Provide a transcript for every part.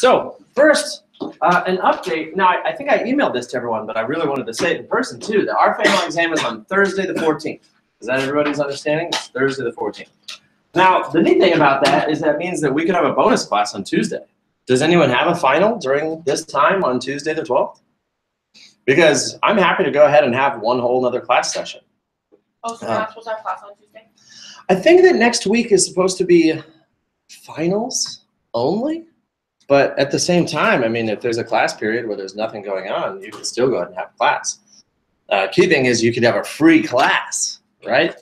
So first, an update. Now, I think I emailed this to everyone, but I really wanted to say it in person too, that our final exam is on Thursday the 14th. Is that everybody's understanding? It's Thursday the 14th. Now, the neat thing about that is that means that we could have a bonus class on Tuesday. Does anyone have a final during this time on Tuesday the 12th? Because I'm happy to go ahead and have one whole other class session. Oh, so we're not supposed to have class on Tuesday? I think that next week is supposed to be finals only. But at the same time, I mean, if there's a class period where there's nothing going on, you can still go ahead and have class. Key thing is you could have a free class, right?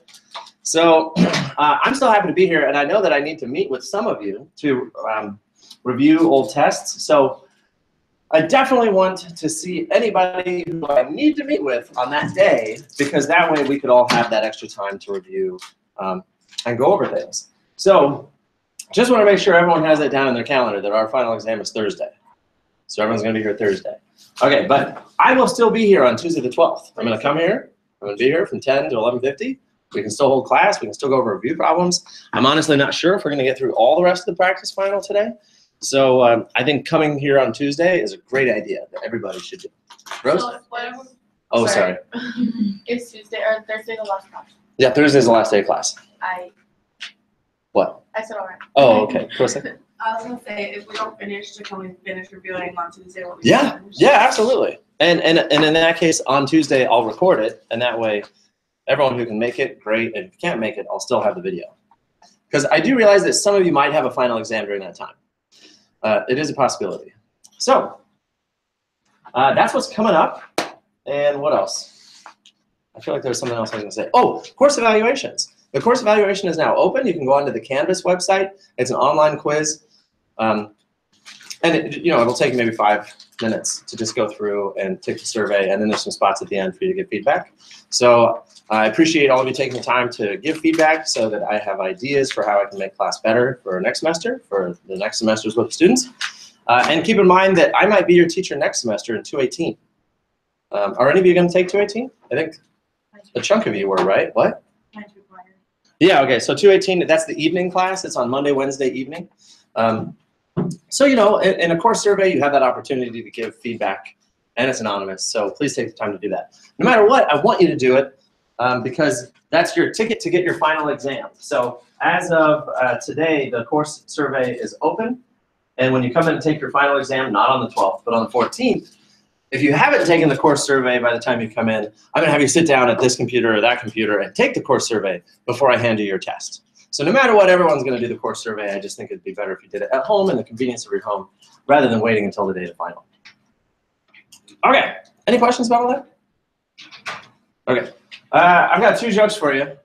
So I'm still happy to be here, and I know that I need to meet with some of you to review old tests. So I definitely want to see anybody who I need to meet with on that day, because that way we could all have that extra time to review and go over things. So just want to make sure everyone has it down in their calendar that our final exam is Thursday. So everyone's going to be here Thursday. Okay, but I will still be here on Tuesday the 12th. I'm going to come here. I'm going to be here from 10 to 11:50. We can still hold class. We can still go over review problems. I'm honestly not sure if we're going to get through all the rest of the practice final today. So I think coming here on Tuesday is a great idea that everybody should do. Rose? So, oh, sorry. It's Tuesday or Thursday the last class? Yeah, Thursday's the last day of class. What? I said all right. Oh, okay. Proceed. I was gonna say, if we don't finish, can we finish reviewing on Tuesday? Yeah, absolutely. And in that case, on Tuesday, I'll record it, and that way, everyone who can make it, great. And if you can't make it, I'll still have the video. Because I do realize that some of you might have a final exam during that time. It is a possibility. So that's what's coming up. And what else? I feel like there's something else I was gonna say. Oh, course evaluations. The course evaluation is now open. You can go onto the Canvas website. It's an online quiz. And it'll take maybe 5 minutes to just go through and take the survey, and then there's some spots at the end for you to give feedback. So I appreciate all of you taking the time to give feedback so that I have ideas for how I can make class better for next semester, for the next semesters with the students. And keep in mind that I might be your teacher next semester in 218. Are any of you going to take 218? I think a chunk of you were, right? What? Yeah, okay, so 218, that's the evening class. It's on Monday, Wednesday evening. So, in a course survey, you have that opportunity to give feedback, and it's anonymous, so please take the time to do that. No matter what, I want you to do it because that's your ticket to get your final exam. So as of today, the course survey is open, and when you come in and take your final exam, not on the 12th, but on the 14th, if you haven't taken the course survey by the time you come in, I'm going to have you sit down at this computer or that computer and take the course survey before I hand you your test. So no matter what, everyone's going to do the course survey. I just think it'd be better if you did it at home in the convenience of your home rather than waiting until the day of final. Okay, any questions about all that? Okay, I've got 2 jokes for you.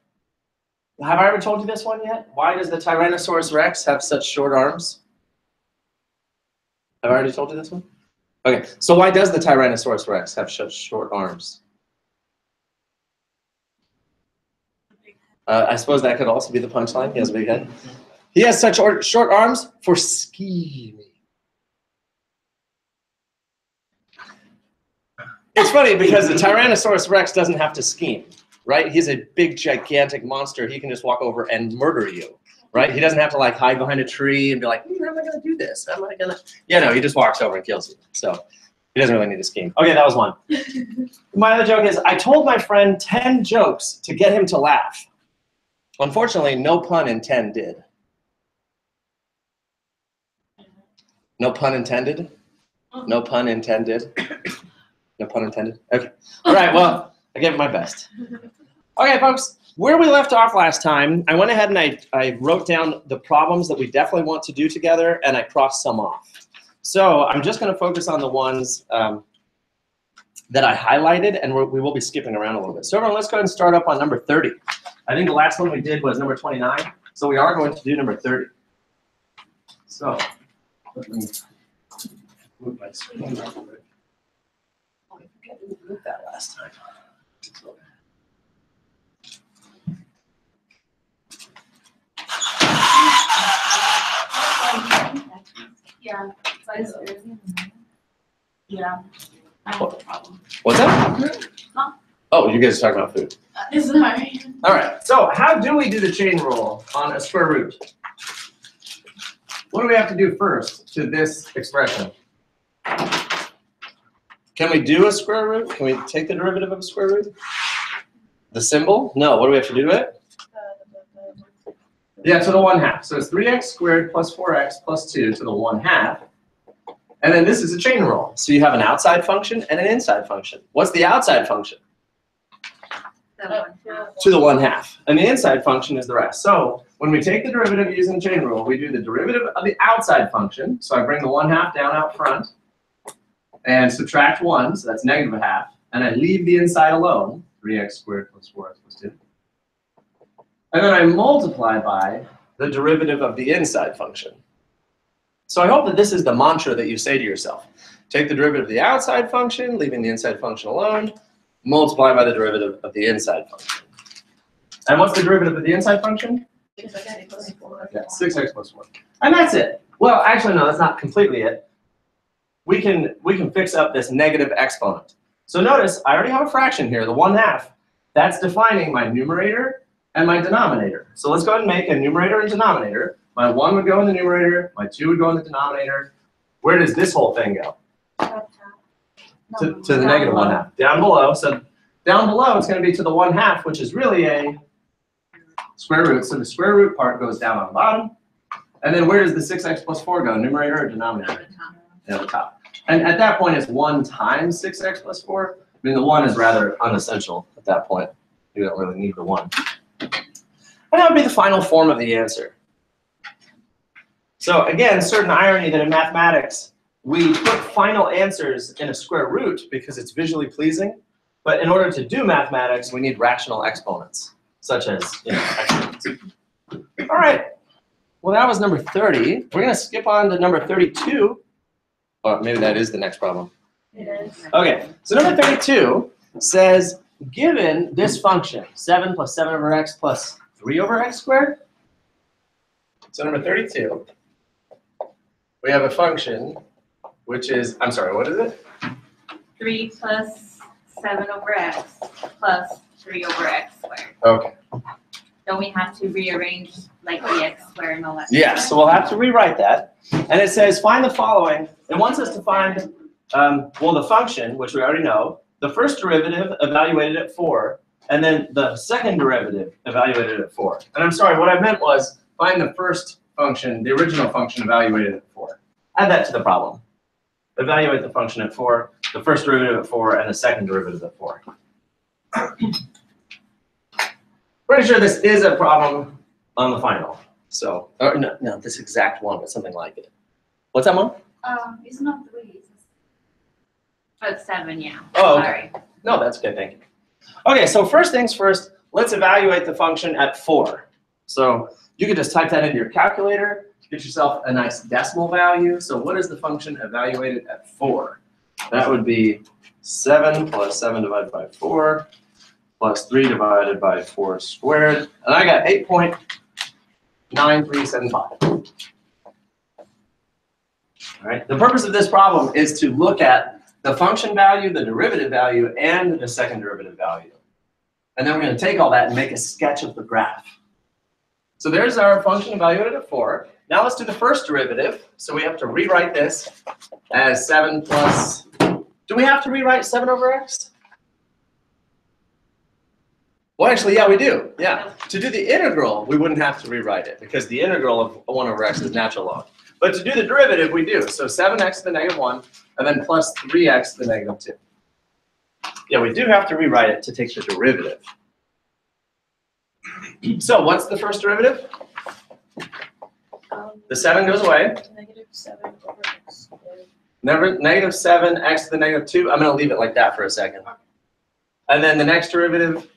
Have I ever told you this one yet? Why does the Tyrannosaurus Rex have such short arms? Have I already told you this one? Okay, so why does the Tyrannosaurus Rex have such short arms? I suppose that could also be the punchline. He has a big head. He has such short arms for scheming. It's funny because the Tyrannosaurus Rex doesn't have to scheme, right? He's a big, gigantic monster. He can just walk over and murder you, right? He doesn't have to like hide behind a tree and be like, how am I going to do this? How am I going to? Yeah, no, he just walks over and kills you. So he doesn't really need to scheme. Okay, that was one. My other joke is I told my friend 10 jokes to get him to laugh. Unfortunately, no pun intended. No pun intended? No pun intended? No pun intended? Okay. All right, well, I gave it my best. Okay, folks, where we left off last time, I went ahead and I wrote down the problems that we definitely want to do together, and I crossed some off. So I'm just going to focus on the ones that I highlighted, and we will be skipping around a little bit. So everyone, let's go ahead and start up on number 30. I think the last one we did was number 29, so we are going to do number 30. So let me move my screen real quick. I think I didn't move that last time. Yeah. Yeah. I have a problem. What's that? Huh? Oh, you guys are talking about food. Sorry. All right, so how do we do the chain rule on a square root? what do we have to do first to this expression? Can we do a square root? Can we take the derivative of a square root? The symbol? No. What do we have to do to it? Yeah, to the 1/2. So it's 3x squared plus 4x plus 2 to the 1/2. And then this is a chain rule. So you have an outside function and an inside function. What's the outside function? To the 1/2. And the inside function is the rest. So when we take the derivative using the chain rule, we do the derivative of the outside function. So I bring the 1/2 down out front and subtract 1, so that's -1/2. And I leave the inside alone, 3x squared plus 4x plus 2. And then I multiply by the derivative of the inside function. So I hope that this is the mantra that you say to yourself. Take the derivative of the outside function, leaving the inside function alone, multiply by the derivative of the inside function. And what's the derivative of the inside function? 6x plus 4. And that's it. Well, actually, no, that's not completely it. We can fix up this negative exponent. So notice, I already have a fraction here, the 1/2. That's defining my numerator and my denominator. So let's go ahead and make a numerator and denominator. My 1 would go in the numerator, my 2 would go in the denominator. Where does this whole thing go? To the negative 1/2. Down below. So down below, it's going to be to the 1/2, which is really a square root. So the square root part goes down on the bottom. And then where does the 6x plus 4 go? Numerator or denominator? At the top. And at that point, it's 1 times 6x plus 4. I mean, the 1 is rather unessential at that point. You don't really need the 1. And that would be the final form of the answer. So again, certain irony that in mathematics, we put final answers in a square root because it's visually pleasing. But in order to do mathematics, we need rational exponents, such as exponents. All right. Well, that was number 30. We're going to skip on to number 32. Or maybe that is the next problem. It is. Okay. So number 32 says, given this function, 7 plus 7 over x plus 3 over x squared. So number 32. We have a function which is, I'm sorry, what is it? 3 plus 7 over x plus 3 over x squared. Okay. Don't we have to rearrange like the x squared and all that? Yeah, so we'll have to rewrite that. And it says find the following. It wants us to find, well, the function, which we already know, the first derivative evaluated at 4, and then the second derivative evaluated at 4. And I'm sorry, what I meant was find the first function, the original function evaluated at 4. Add that to the problem. Evaluate the function at 4, the first derivative at 4, and the second derivative at 4. Pretty sure this is a problem on the final. So, or no, this exact one, but something like it. What's that, Mom? It's not 3. It's 7, yeah. Oh, okay. Sorry. No, that's good, thank you. Okay, so first things first, let's evaluate the function at 4. So you could just type that into your calculator, get yourself a nice decimal value. So what is the function evaluated at 4? That would be 7 plus 7 divided by 4 plus 3 divided by 4 squared. And I got 8.9375. All right. The purpose of this problem is to look at the function value, the derivative value, and the second derivative value. And then we're going to take all that and make a sketch of the graph. So there's our function evaluated at 4. Now let's do the first derivative. So we have to rewrite this as 7 plus... Do we have to rewrite 7 over x? Well, actually, yeah, we do. Yeah. To do the integral, we wouldn't have to rewrite it because the integral of 1 over x is natural log. But to do the derivative, we do. So 7x to the negative 1, and then plus 3x to the negative 2. Yeah, we do have to rewrite it to take the derivative. So what's the first derivative? The 7 goes away. Negative 7 over x squared. Negative 7x to the negative 2. I'm going to leave it like that for a second. And then the next derivative?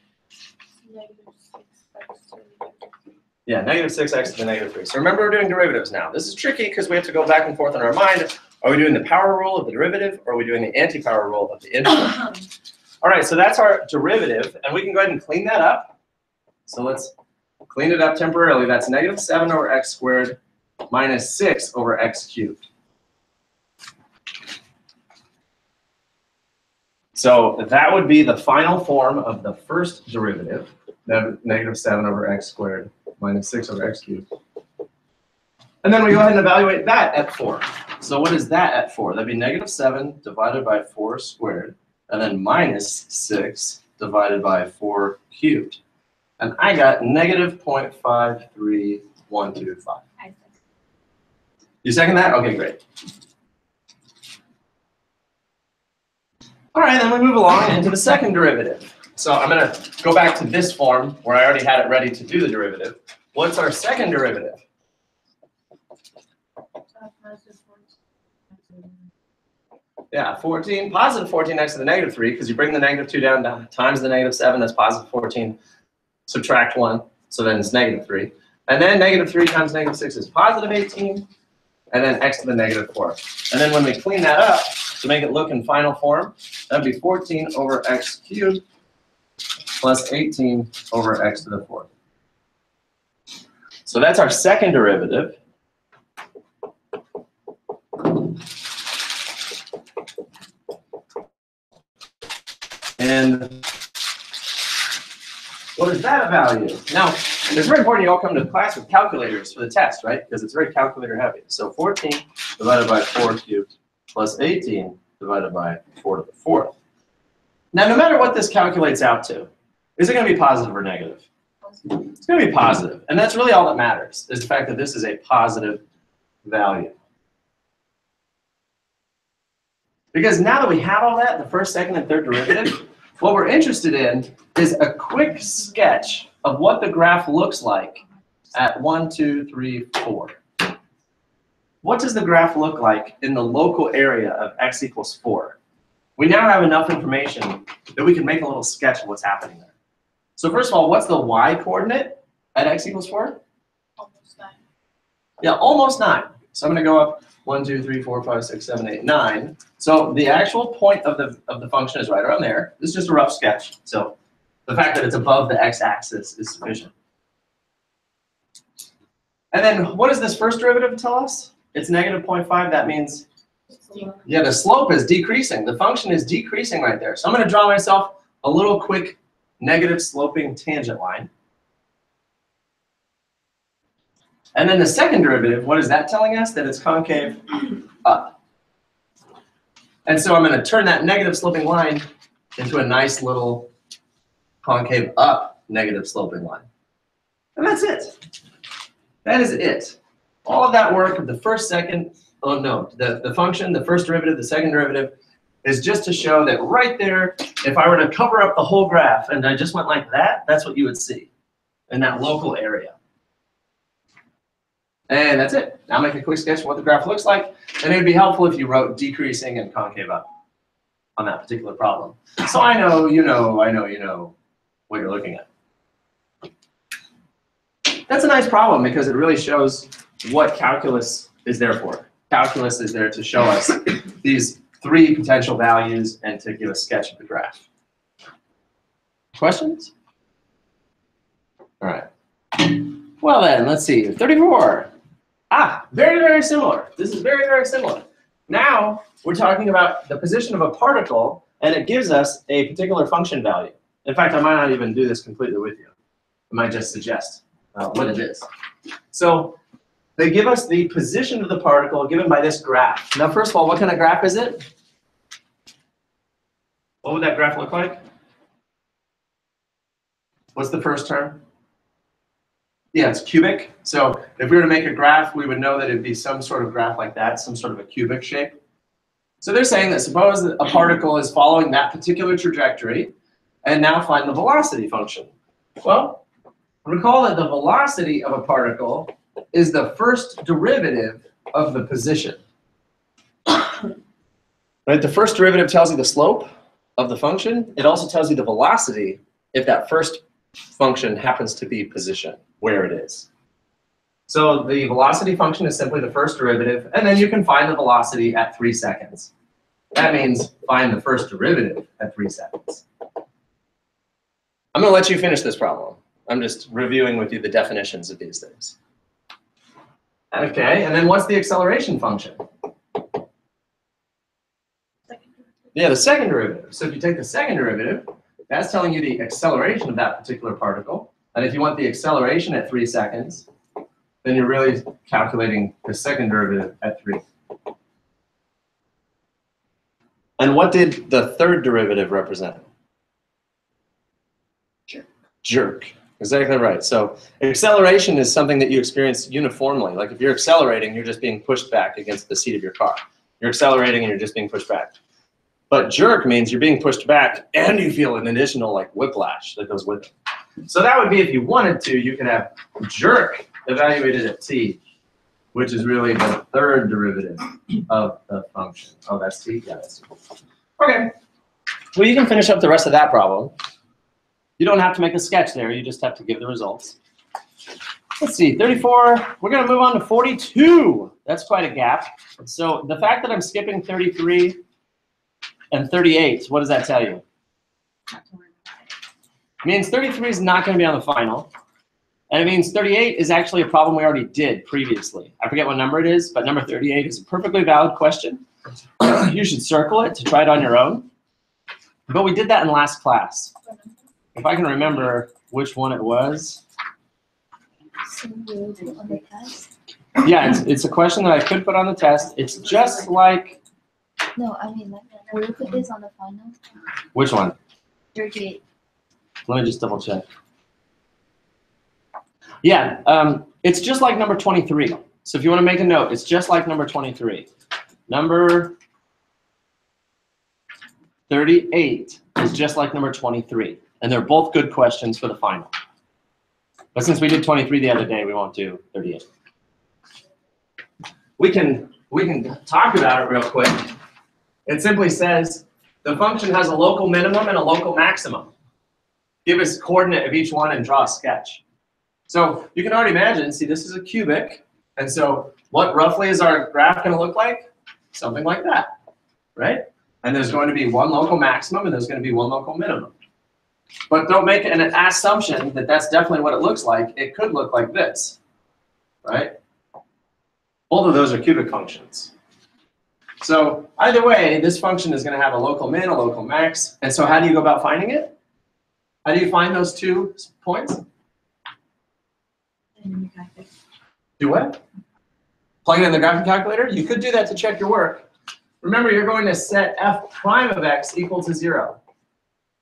Negative 6x to the negative 3. Yeah, negative 6x to the negative 3. So remember, we're doing derivatives now. This is tricky because we have to go back and forth in our mind. Are we doing the power rule of the derivative, or are we doing the anti-power rule of the integral? All right, so that's our derivative, and we can go ahead and clean that up. So let's clean it up temporarily. That's negative 7 over x squared minus 6 over x cubed. So that would be the final form of the first derivative, negative 7 over x squared minus 6 over x cubed. And then we go ahead and evaluate that at 4. So what is that at 4? That'd be -7 divided by 4 squared, and then -6 divided by 4 cubed. And I got -0.53125. You second that? Okay, great. All right, then we move along into the second derivative. So I'm going to go back to this form where I already had it ready to do the derivative. What's our second derivative? Yeah, 14, positive 14 next to the -3, because you bring the -2 down times the -7, that's positive 14, subtract 1, so then it's -3. And then -3 times -6 is positive 18, and then x to the -4. And then when we clean that up to make it look in final form, that'd be 14 over x cubed plus 18 over x to the 4th. So that's our second derivative. And what is that value? Now, it's very important you all come to class with calculators for the test, right? Because it's very calculator heavy. So 14 divided by 4 cubed plus 18 divided by 4 to the 4th. Now, no matter what this calculates out to, is it going to be positive or negative? It's going to be positive. And that's really all that matters, is the fact that this is a positive value. Because now that we have all that, the first, second, and third derivative, what we're interested in is a quick sketch of what the graph looks like at 1, 2, 3, 4. What does the graph look like in the local area of x equals 4? We now have enough information that we can make a little sketch of what's happening there. So first of all, what's the y coordinate at x equals 4? Almost 9. Yeah, almost 9. So I'm going to go up 1, 2, 3, 4, 5, 6, 7, 8, 9. So the actual point of the function is right around there. This is just a rough sketch. So the fact that it's above the x-axis is sufficient. And then what does this first derivative tell us? It's -0.5. That means, yeah, the slope is decreasing. The function is decreasing right there. So I'm going to draw myself a little quick negative sloping tangent line. And then the second derivative, what is that telling us? That it's concave up. And so I'm going to turn that negative sloping line into a nice little concave up negative sloping line. And that's it. That is it. All of that work of the first, second, oh no, the function, the first derivative, the second derivative, is just to show that right there, if I were to cover up the whole graph and I just went like that, that's what you would see in that local area. And that's it. Now make a quick sketch of what the graph looks like. And it would be helpful if you wrote decreasing and concave up on that particular problem. So I know you know what you're looking at. That's a nice problem because it really shows what calculus is there for. Calculus is there to show us these 3 potential values and to give a sketch of the graph. Questions? All right. Well then, let's see. 34. Ah, very, very similar. This is very, very similar. Now we're talking about the position of a particle, and it gives us a particular function value. In fact, I might not even do this completely with you. I might just suggest what it is. So they give us the position of the particle given by this graph. Now, first of all, what kind of graph is it? What would that graph look like? What's the first term? Yeah, it's cubic. So if we were to make a graph, we would know that it'd be some sort of graph like that, some sort of a cubic shape. So they're saying that suppose that a particle is following that particular trajectory, and now find the velocity function. Well, recall that the velocity of a particle is the first derivative of the position. Right? The first derivative tells you the slope of the function. It also tells you the velocity if that first function happens to be position, where it is. So the velocity function is simply the first derivative, and then you can find the velocity at 3 seconds. That means find the first derivative at 3 seconds. I'm going to let you finish this problem. I'm just reviewing with you the definitions of these things. Okay, and then what's the acceleration function? Yeah, the second derivative. So if you take the second derivative, that's telling you the acceleration of that particular particle. And if you want the acceleration at 3 seconds, then you're really calculating the second derivative at 3. And what did the third derivative represent? Jerk. Exactly right. So acceleration is something that you experience uniformly. Like if you're accelerating, you're just being pushed back against the seat of your car. You're accelerating and you're just being pushed back. But jerk means you're being pushed back and you feel an additional like whiplash that goes with it. So that would be, if you wanted to, you could have jerk evaluated at t, which is really the third derivative of the function. Oh, that's t? Yeah, that's t. Okay. Well, you can finish up the rest of that problem. You don't have to make a sketch there. You just have to give the results. Let's see, 34. We're going to move on to 42. That's quite a gap. So the fact that I'm skipping 33 and 38, what does that tell you? It means 33 is not going to be on the final. And it means 38 is actually a problem we already did previously. I forget what number it is, but number 38 is a perfectly valid question. You should circle it to try it on your own. But we did that in last class. If I can remember which one it was. Yeah, it's a question that I could put on the test. It's just like. No, I mean, will you put this on the final? Which one? 38. Let me just double check. Yeah, it's just like number 23. So if you want to make a note, it's just like number 23. Number 38 is just like number 23. And they're both good questions for the final. But since we did 23 the other day, we won't do 38. We can talk about it real quick. It simply says the function has a local minimum and a local maximum. Give us coordinate of each one and draw a sketch. So you can already imagine, see, this is a cubic. And so what roughly is our graph going to look like? Something like that, right? And there's going to be one local maximum and there's going to be one local minimum. But don't make an assumption that that's definitely what it looks like. It could look like this, right? Both of those are cubic functions. So either way, this function is going to have a local min, a local max. And so how do you go about finding it? How do you find those 2 points? Do what? Plug it in the graphing calculator? You could do that to check your work. Remember, you're going to set f prime of x equal to 0.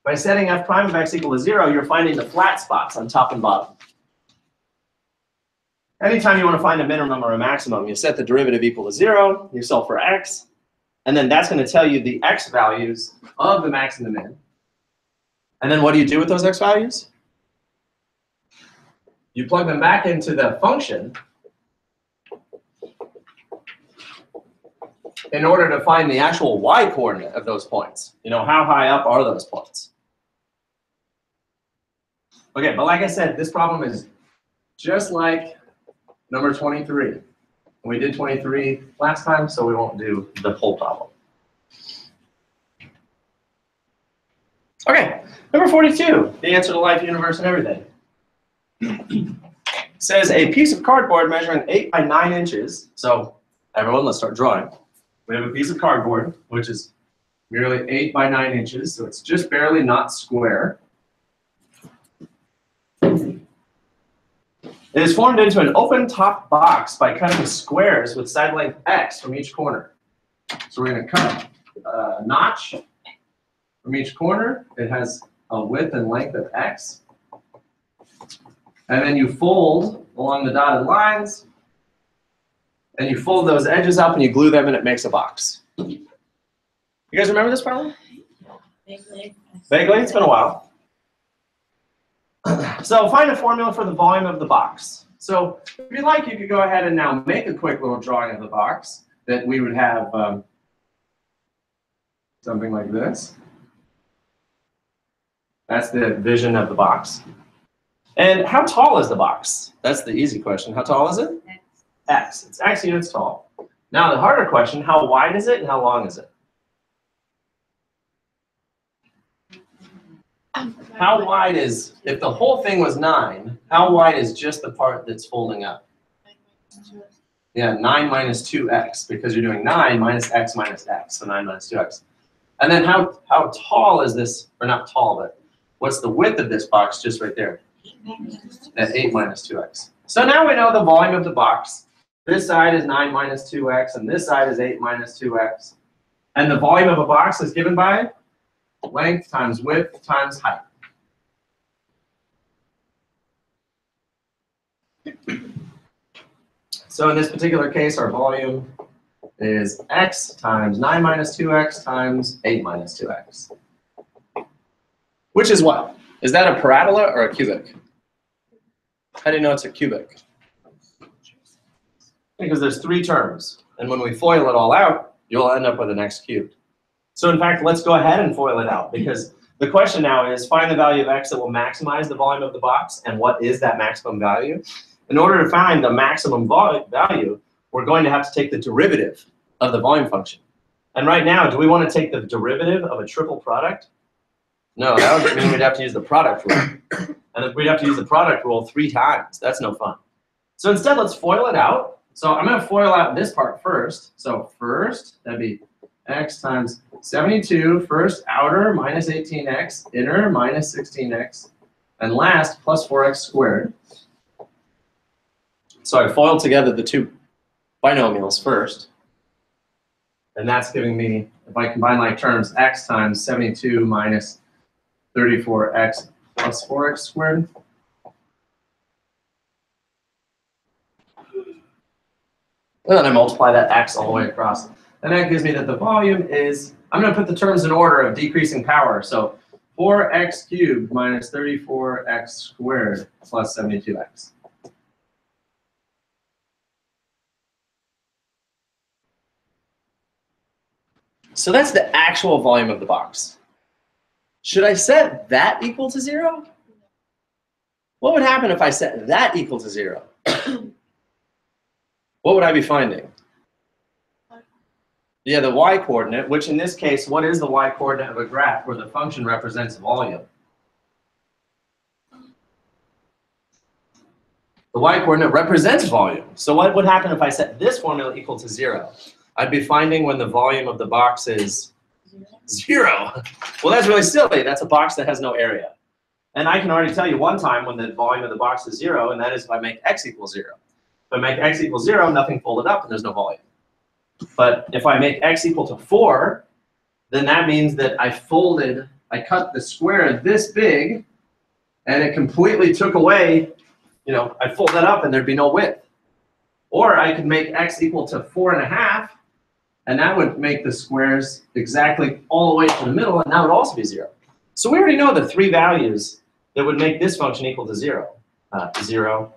By setting f prime of x equal to 0, you're finding the flat spots on top and bottom. Anytime you want to find a minimum or a maximum, you set the derivative equal to 0, you solve for x, and then that's going to tell you the x values of the max and the min. And then what do you do with those x values? You plug them back into the function in order to find the actual y coordinate of those points. You know, how high up are those points? Okay, but like I said, this problem is just like number 23. We did 23 last time, so we won't do the whole problem. Okay, number 42, the answer to life, universe, and everything. Says a piece of cardboard measuring 8 by 9 inches. So everyone, let's start drawing. We have a piece of cardboard, which is merely 8 by 9 inches, so it's just barely not square. It is formed into an open top box by cutting squares with side length x from each corner. So we're going to cut a notch from each corner. It has a width and length of x. And then you fold along the dotted lines. And you fold those edges up and you glue them and it makes a box. You guys remember this problem? Vaguely. Vaguely? It's been a while. So find a formula for the volume of the box. So if you'd like, you could go ahead and now make a quick little drawing of the box that we would have something like this. That's the vision of the box. And how tall is the box? That's the easy question. How tall is it? X. It's x units tall. Now the harder question, how wide is it and how long is it? How wide is, if the whole thing was 9, how wide is just the part that's folding up? Yeah, 9 minus 2x, because you're doing 9 minus x minus x, so 9 minus 2x. And then how tall is this, or not tall, but what's the width of this box just right there? At 8 minus 2x. So now we know the volume of the box. This side is 9 minus 2x, and this side is 8 minus 2x. And the volume of a box is given by length times width times height. So in this particular case, our volume is x times 9 minus 2x times 8 minus 2x. Which is what? Is that a parabola or a cubic? How do you know it's a cubic? Because there's 3 terms. And when we FOIL it all out, you'll end up with an x cubed. So in fact, let's go ahead and FOIL it out, because the question now is find the value of x that will maximize the volume of the box, and what is that maximum value? In order to find the maximum value, we're going to have to take the derivative of the volume function. And right now, do we want to take the derivative of a triple product? No, that would mean we'd have to use the product rule. And if we'd have to use the product rule 3 times. That's no fun. So instead, let's FOIL it out. So I'm going to FOIL out this part first. So first, that'd be x times 72, first outer minus 18x, inner minus 16x, and last plus 4x squared. So I FOILed together the 2 binomials first. And that's giving me, if I combine like terms, x times 72 minus 34x plus 4x squared. And then I multiply that x all the way across. And that gives me that the volume is, I'm going to put the terms in order of decreasing power. So 4x cubed minus 34x squared plus 72x. So that's the actual volume of the box. Should I set that equal to 0? What would happen if I set that equal to 0? What would I be finding? Yeah, the y-coordinate, which in this case, what is the y-coordinate of a graph where the function represents volume? The y-coordinate represents volume. So what would happen if I set this formula equal to 0? I'd be finding when the volume of the box is 0. Well, that's really silly. That's a box that has no area. And I can already tell you one time when the volume of the box is 0, and that is if I make x equals 0. If I make x equals 0, nothing folded up, and there's no volume. But if I make x equal to 4, then that means that I cut the square this big, and it completely took away, I'd fold that up and there'd be no width. Or I could make x equal to 4.5, and that would make the squares exactly all the way to the middle, and that would also be 0. So we already know the 3 values that would make this function equal to 0. 0,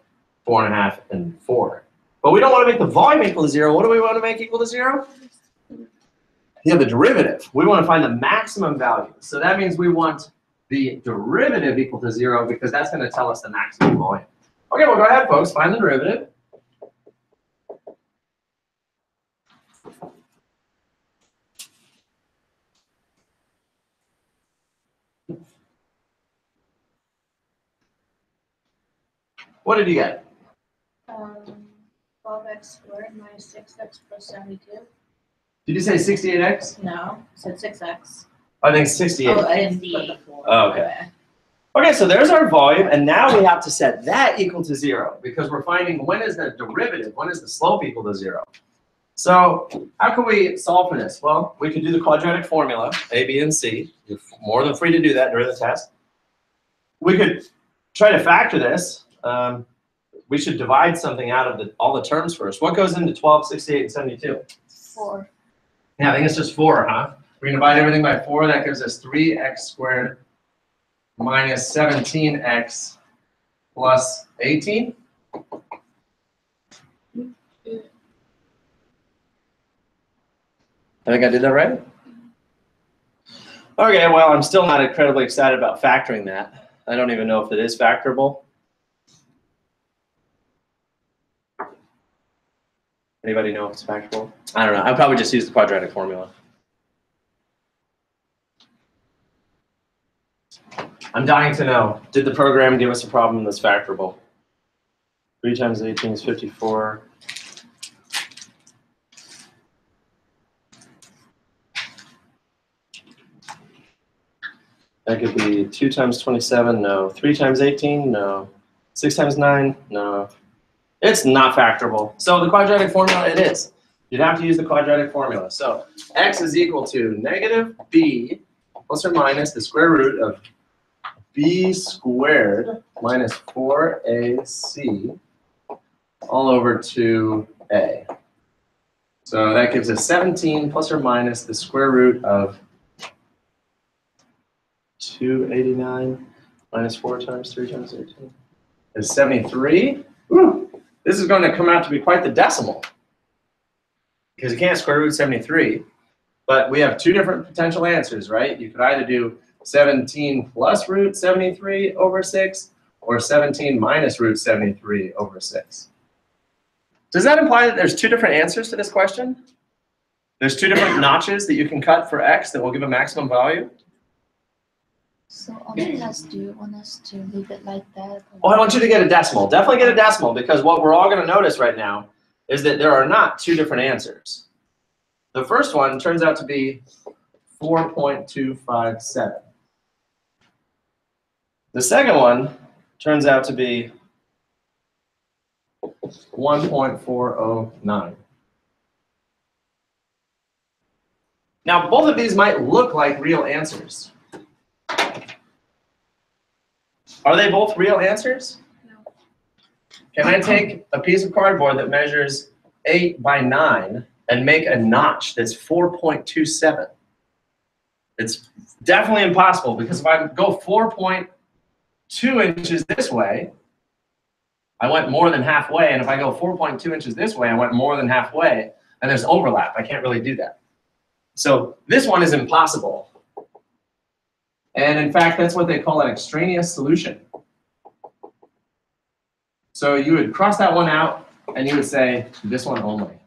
4.5, and 4. But we don't want to make the volume equal to 0. What do we want to make equal to 0? Yeah, the derivative. We want to find the maximum value. So that means we want the derivative equal to 0 because that's going to tell us the maximum volume. Okay, well, go ahead, folks. Find the derivative. What did you get? 12x squared minus 6x plus 72. Did you say 68x? No, I said 6x. I think 68. Oh, I didn't put the 4. Oh, okay. Okay, so there's our volume, and now we have to set that equal to 0 because we're finding when is the derivative, when is the slope equal to 0. So how can we solve for this? Well, we could do the quadratic formula, A, B, and C. You're more than free to do that during the test. We could try to factor this. We should divide something out of all the terms first. What goes into 12, 68, and 72? 4. Yeah, I think it's just 4, huh? We're going to divide everything by 4. That gives us 3x squared minus 17x plus 18. I think I did that right. Okay, well, I'm still not incredibly excited about factoring that. I don't even know if it is factorable. Anybody know if it's factorable? I don't know. I'll probably just use the quadratic formula. I'm dying to know, did the program give us a problem that's factorable? 3 times 18 is 54. That could be 2 times 27, no. 3 times 18, no. 6 times 9, no. It's not factorable. So the quadratic formula, it is. You'd have to use the quadratic formula. So x is equal to negative b plus or minus the square root of b squared minus 4ac all over 2a. So that gives us 17 plus or minus the square root of 289 minus 4 times 3 times 18 is 73. Woo. This is going to come out to be quite the decimal because you can't square root 73. But we have two different potential answers, right? You could either do 17 plus root 73 over 6 or 17 minus root 73 over 6. Does that imply that there's two different answers to this question? There's two different notches that you can cut for x that will give a maximum value? So on the test, do you want us to leave it like that? Oh, I want you to get a decimal. Definitely get a decimal, because what we're all going to notice right now is that there are not two different answers. The first one turns out to be 4.257. The second one turns out to be 1.409. Now, both of these might look like real answers. Are they both real answers? No. Can I take a piece of cardboard that measures 8 by 9 and make a notch that's 4.27? It's definitely impossible, because if I go 4.2 inches this way, I went more than halfway, and if I go 4.2 inches this way, I went more than halfway, and there's overlap. I can't really do that. So this one is impossible. And in fact, that's what they call an extraneous solution. So you would cross that one out, and you would say this one only.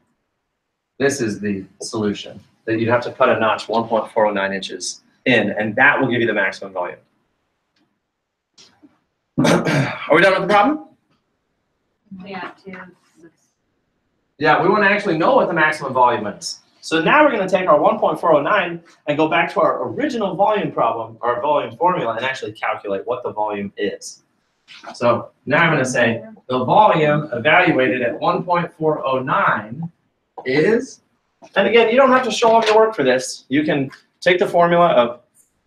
This is the solution, that you'd have to cut a notch 1.409 inches in, and that will give you the maximum volume. Are we done with the problem? Yeah, 2. Yeah, we want to actually know what the maximum volume is. So now we're going to take our 1.409 and go back to our original volume problem, our volume formula, and actually calculate what the volume is. So now I'm going to say the volume evaluated at 1.409 is, and again, you don't have to show off your work for this. You can take the formula of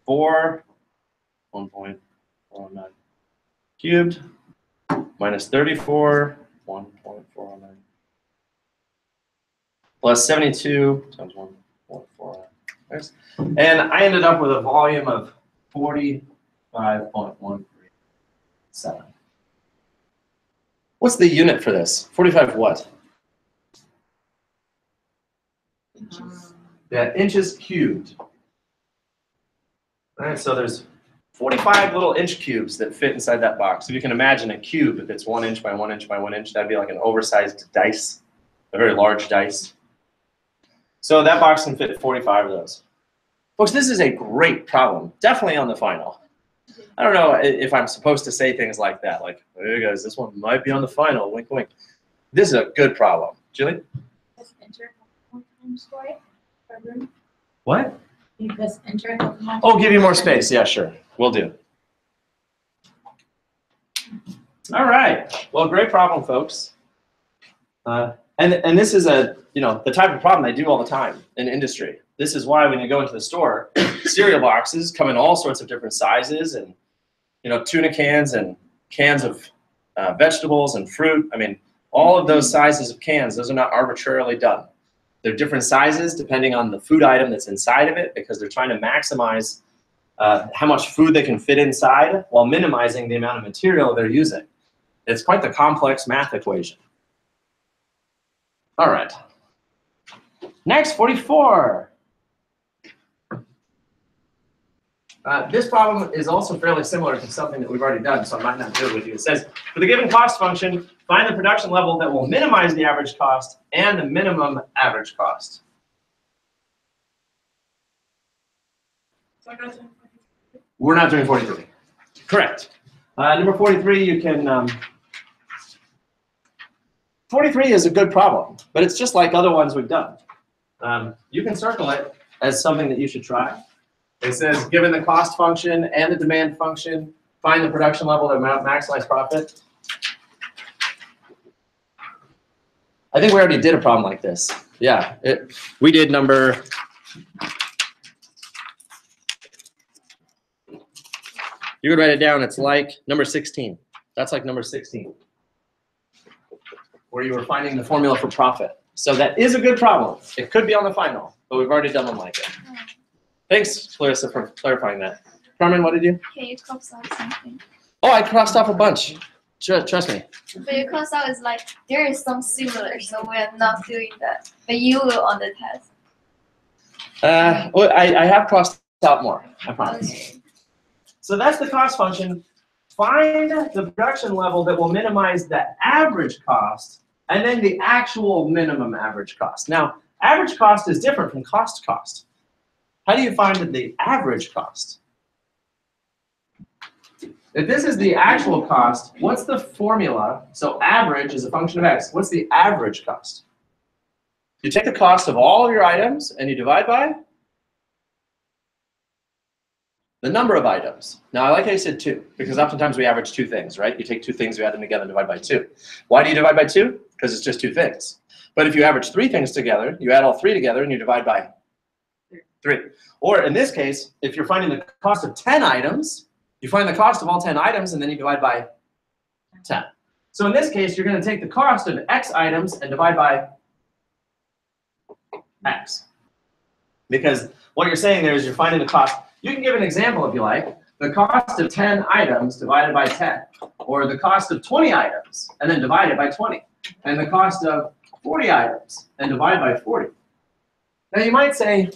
1.409 cubed minus 34, 1.409. Plus 72 times 1.409. And I ended up with a volume of 45.137. What's the unit for this? 45 what? Yeah, inches cubed. All right, so there's 45 little inch cubes that fit inside that box. If you can imagine a cube, if it's 1 inch by 1 inch by 1 inch, that'd be like an oversized dice, a very large dice. So that box can fit 45 of those. Folks, this is a great problem, definitely on the final. I don't know if I'm supposed to say things like that, like, hey guys, this one might be on the final, wink, wink. This is a good problem. Julie? What? You press enter. Oh, give you more space. Yeah, sure. Will do. All right. Well, great problem, folks. And this is the type of problem they do all the time in industry. This is why when you go into the store, cereal boxes come in all sorts of different sizes, and tuna cans and cans of vegetables and fruit. I mean, all of those sizes of cans, those are not arbitrarily done. They're different sizes depending on the food item that's inside of it, because they're trying to maximize how much food they can fit inside while minimizing the amount of material they're using. It's quite the complex math equation. All right. Next, 44. This problem is also fairly similar to something that we've already done, so I might not do it with you. It says, for the given cost function, find the production level that will minimize the average cost and the minimum average cost. We're not doing 43. Correct. Number 43, you can... 43 is a good problem, but it's just like other ones we've done. You can circle it as something that you should try. It says, given the cost function and the demand function, find the production level to maximize profit. I think we already did a problem like this. Yeah, we did number. You would write it down. It's like number 16. That's like number 16, where you were finding the formula for profit. So that is a good problem. It could be on the final, but we've already done one like it. Thanks, Clarissa, for clarifying that. Carmen, what did you? Can you cross out something? Oh, I crossed off a bunch. Trust me. But your cross out is like, there is some similar, so we're not doing that. But you will on the test. Well, I have crossed out more, I promise. Okay. So that's the cost function. Find the production level that will minimize the average cost and then the actual minimum average cost. Now, average cost is different from cost. How do you find the average cost? If this is the actual cost, what's the formula? So average is a function of x. What's the average cost? You take the cost of all of your items and you divide by the number of items. Now, I like how you said 2, because oftentimes we average 2 things, right? You take 2 things, you add them together and divide by 2. Why do you divide by 2? Because it's just 2 things. But if you average 3 things together, you add all 3 together and you divide by 3. Or in this case, if you're finding the cost of 10 items, you find the cost of all 10 items and then you divide by 10. So in this case, you're going to take the cost of x items and divide by x. Because what you're saying there is you're finding the cost. You can give an example if you like. The cost of 10 items divided by 10. Or the cost of 20 items and then divided by 20. And the cost of 40 items and divide by 40. Now you might say,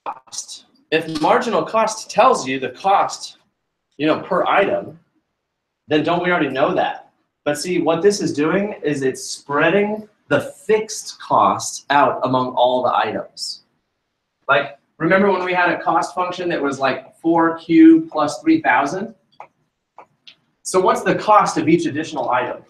cost. If marginal cost tells you the cost, per item, then don't we already know that? But see, what this is doing is it's spreading the fixed cost out among all the items. Like, remember when we had a cost function that was like 4Q plus 3,000? So what's the cost of each additional item?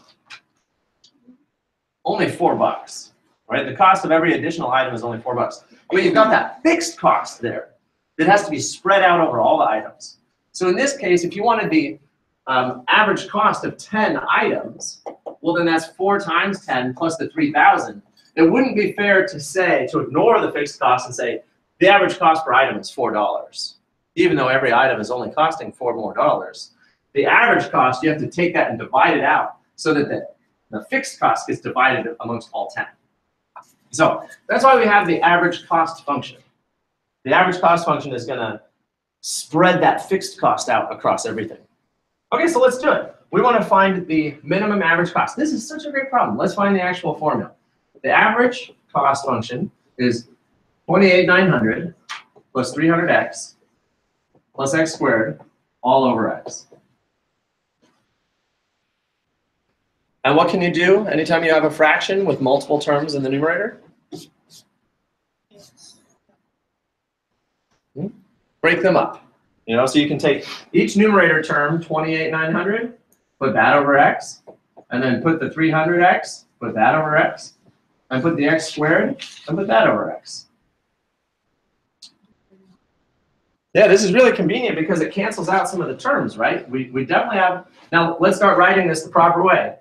Only $4, right? The cost of every additional item is only $4. But you've got that fixed cost there. It has to be spread out over all the items. So in this case, if you wanted the average cost of 10 items, well then that's 4 times 10 plus the 3,000. It wouldn't be fair to ignore the fixed cost and say the average cost per item is $4, even though every item is only costing $4 more. The average cost, you have to take that and divide it out so that the fixed cost gets divided amongst all 10. So that's why we have the average cost function. The average cost function is going to spread that fixed cost out across everything. Okay, so let's do it. We want to find the minimum average cost. This is such a great problem. Let's find the actual formula. The average cost function is 28,900 plus 300x plus x squared all over x. And what can you do anytime you have a fraction with multiple terms in the numerator? Break them up. So you can take each numerator term, 28,900, put that over x, and then put the 300x, put that over x, and put the x squared, and put that over x. Yeah, this is really convenient because it cancels out some of the terms, right? We definitely have, now let's start writing this the proper way.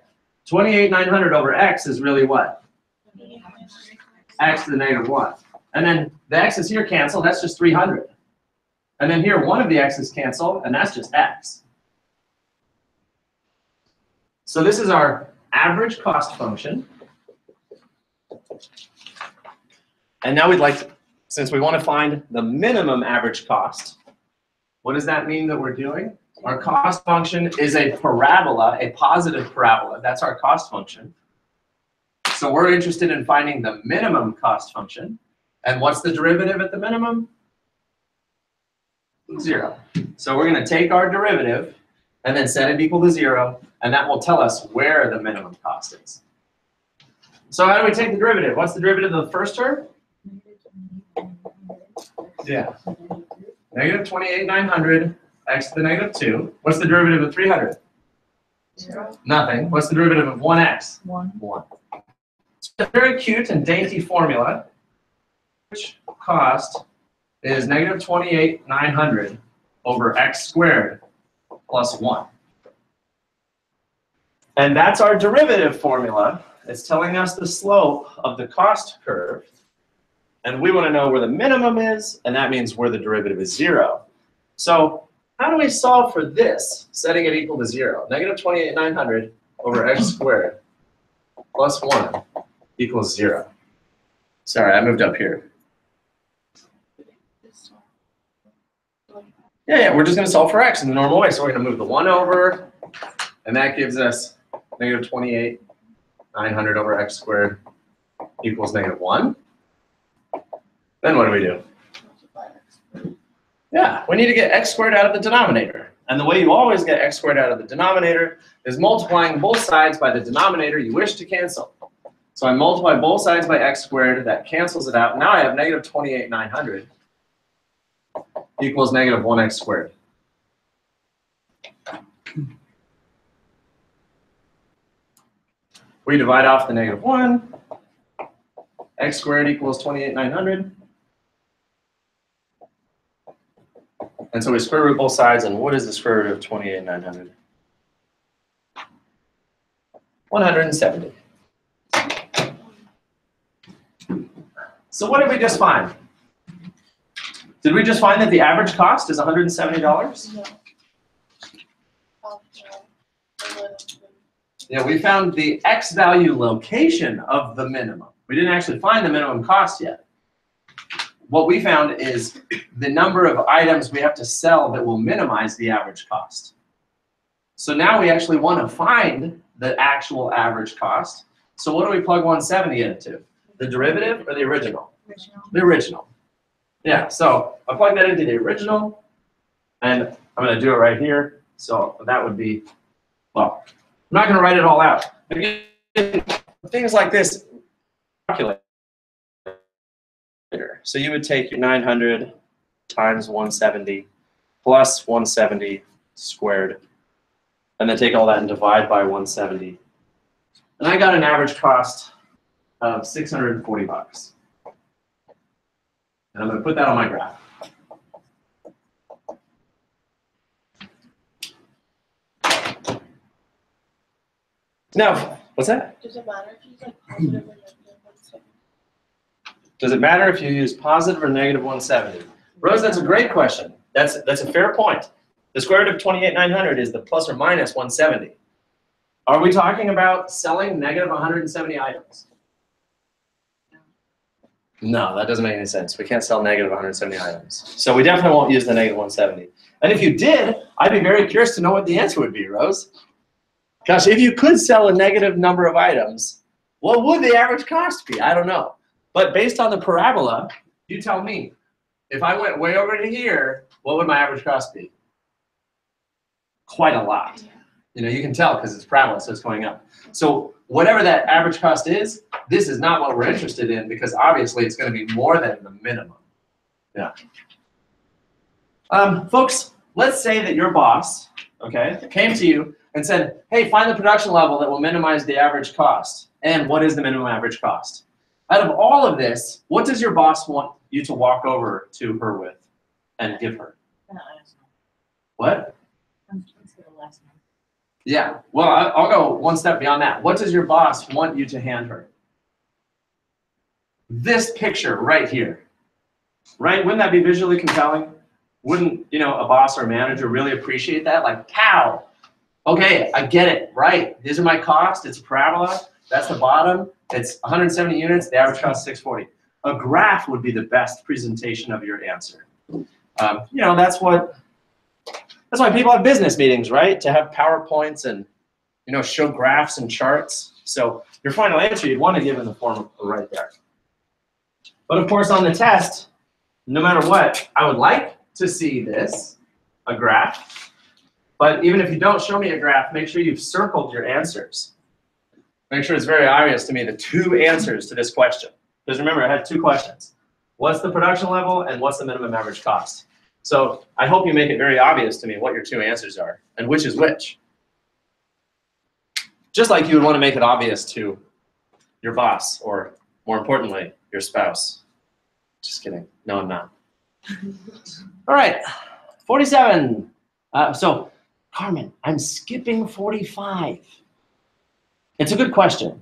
28,900 over x is really what? X to the negative 1. And then the x's here cancel, that's just 300. And then here, one of the x's cancel, and that's just x. So this is our average cost function. And now we'd like, since we want to find the minimum average cost, what does that mean that we're doing? Our cost function is a parabola, a positive parabola. That's our cost function. So we're interested in finding the minimum cost function. And what's the derivative at the minimum? 0. So we're going to take our derivative and then set it equal to 0, and that will tell us where the minimum cost is. So how do we take the derivative? What's the derivative of the first term? Yeah. Negative 28,900 x to the negative 2. What's the derivative of 300? 0. Nothing. What's the derivative of 1x? 1. 1. It's a very cute and dainty formula. Which cost is negative 28,900 over x squared plus 1. And that's our derivative formula. It's telling us the slope of the cost curve. And we want to know where the minimum is, and that means where the derivative is 0. So how do we solve for this, setting it equal to 0? Negative 28,900 over x squared plus 1 equals 0. Sorry, I moved up here. Yeah, we're just going to solve for x in the normal way. So we're going to move the 1 over, and that gives us negative 28,900 over x squared equals negative 1. Then what do we do? Yeah, we need to get x squared out of the denominator. And the way you always get x squared out of the denominator is multiplying both sides by the denominator you wish to cancel. So I multiply both sides by x squared. That cancels it out. Now I have negative 28,900 equals negative 1x squared. We divide off the negative 1. X squared equals 28,900. And so we square root both sides, and what is the square root of 28,900? 170. So what did we just find? Did we just find that the average cost is $170? No. Yeah, we found the x value location of the minimum. We didn't actually find the minimum cost yet. What we found is the number of items we have to sell that will minimize the average cost. So now we actually want to find the actual average cost. So what do we plug 170 into? The derivative or the original? Original. The original. Yeah, so I plug that into the original, and I'm going to do it right here. So that would be, well, I'm not going to write it all out. Again, things like this, calculate. So you would take your 900 times 170 plus 170 squared, and then take all that and divide by 170. And I got an average cost of $640. And I'm going to put that on my graph. Now, what's that? Does it matter if you use like positive or negative 170? Does it matter if you use positive or negative 170? Rose, that's a great question. That's a fair point. The square root of 28,900 is the plus or minus 170. Are we talking about selling negative 170 items? No, that doesn't make any sense. We can't sell negative 170 items. So we definitely won't use the negative 170. And if you did, I'd be very curious to know what the answer would be, Rose. Gosh, if you could sell a negative number of items, what would the average cost be? I don't know. But based on the parabola, you tell me. If I went way over to here, what would my average cost be? Quite a lot. You know, you can tell because it's parabola, so it's going up. So whatever that average cost is, this is not what we're interested in because obviously it's going to be more than the minimum. Yeah. Folks, let's say that your boss, okay, came to you and said, hey, find the production level that will minimize the average cost. And what is the minimum average cost? Out of all of this, what does your boss want you to walk over to her with and give her? What? Yeah, well, I'll go one step beyond that. What does your boss want you to hand her? This picture right here, right? Wouldn't that be visually compelling? Wouldn't, you know, a boss or a manager really appreciate that? Like, pow, okay, I get it, right? These are my costs, it's a parabola, that's the bottom, it's 170 units, the average cost is 640. A graph would be the best presentation of your answer. You know, that's why people have business meetings, right? To have PowerPoints and, you know, show graphs and charts. So your final answer you'd want to give in the form of right there. But of course on the test, no matter what, I would like to see this, a graph. But even if you don't show me a graph, make sure you've circled your answers. Make sure it's very obvious to me the two answers to this question. Because remember, I had two questions. What's the production level and what's the minimum average cost? So I hope you make it very obvious to me what your two answers are and which is which. Just like you would want to make it obvious to your boss or, more importantly, your spouse. Just kidding. No, I'm not. All right, 47. So, Carmen, I'm skipping 45. It's a good question.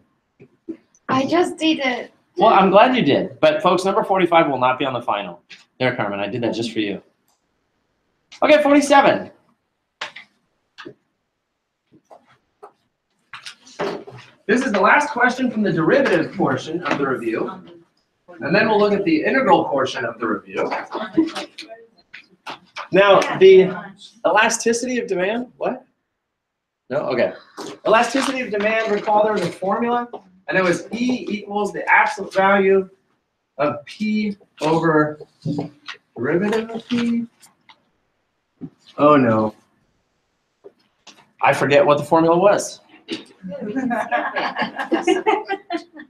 I just did it. Well, I'm glad you did. But folks, number 45 will not be on the final. There, Carmen, I did that just for you. Okay, 47. This is the last question from the derivative portion of the review. And then we'll look at the integral portion of the review. Now, the elasticity of demand, what? No? Okay. Elasticity of demand, recall there was a formula, and it was E equals the absolute value of P over derivative of P. Oh, no. I forget what the formula was.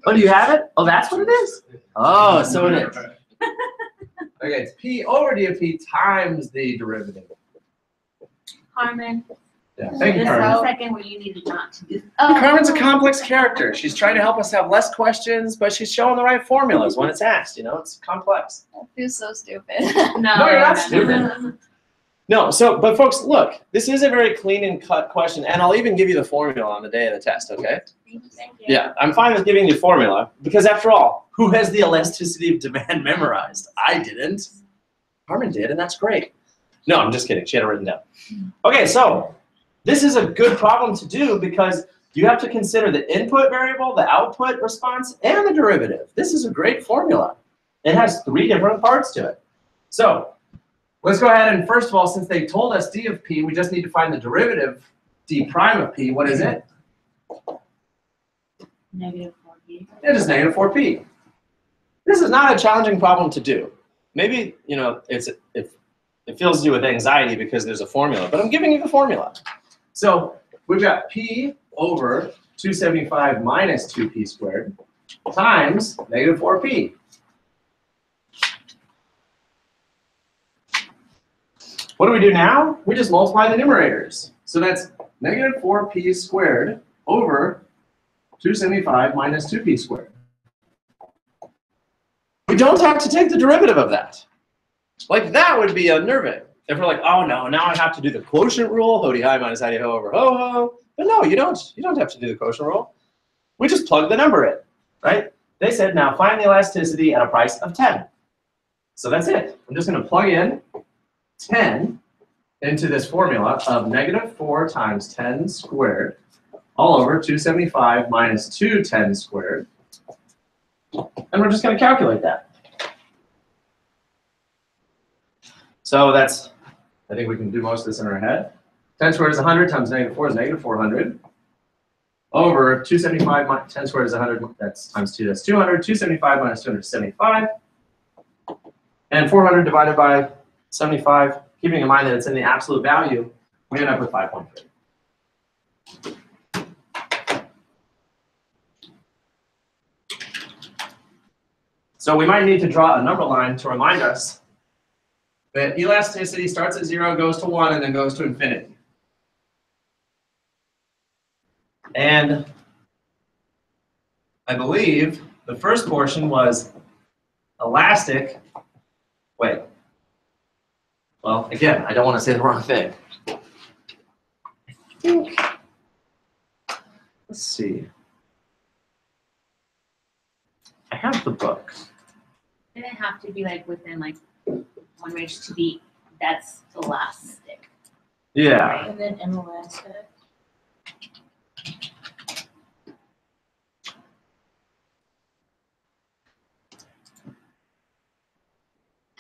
Oh, do you have it? Oh, that's what it is? Oh, so it is. Okay, it's P over d of P times the derivative. Carmen, Yeah, thank you, this Carmen. is the second where you needed not to do. Carmen's a complex character. She's trying to help us have less questions, but she's showing the right formulas when it's asked. You know, it's complex. I feel so stupid. No, you're not stupid. No, but folks, look, this is a very clean and cut question, and I'll even give you the formula on the day of the test, okay? Thank you. Yeah, I'm fine with giving you formula, because after all, who has the elasticity of demand memorized? I didn't. Carmen did, and that's great. No, I'm just kidding. She had it written down. Okay, so this is a good problem to do because you have to consider the input variable, the output response, and the derivative. This is a great formula. It has 3 different parts to it. So let's go ahead and, first of all, since they told us d of p, we just need to find the derivative d prime of p. What is it? Negative 4p. It is negative 4p. This is not a challenging problem to do. Maybe, you know, it fills you with anxiety because there's a formula, but I'm giving you the formula. So we've got p over 275 minus 2p squared times negative 4p. What do we do now? We just multiply the numerators. So that's negative 4p squared over 275 minus 2p squared. We don't have to take the derivative of that. Like, that would be unnerving. If we're like, oh no, now I have to do the quotient rule, ho-de hi minus hi-de ho over ho-ho. But no, you don't have to do the quotient rule. We just plug the number in, right? They said, now find the elasticity at a price of 10. So that's it. I'm just going to plug in 10 into this formula of negative 4 times 10 squared all over 275 minus 210 squared. And we're just going to calculate that. So that's, I think we can do most of this in our head. 10 squared is 100 times negative 4 is negative 400. Over 275 10 squared is 100, that's times 2, that's 200. 275 minus 200 is 75. And 400 divided by 75, keeping in mind that it's in the absolute value, we end up with 5.3. So we might need to draw a number line to remind us that elasticity starts at 0, goes to 1, and then goes to infinity. And I believe the first portion was elastic. Wait. Well, again, I don't want to say the wrong thing. I think, let's see. I have the book. Didn't have to be like within like 1 range to be, that's elastic. Yeah. And then inelastic.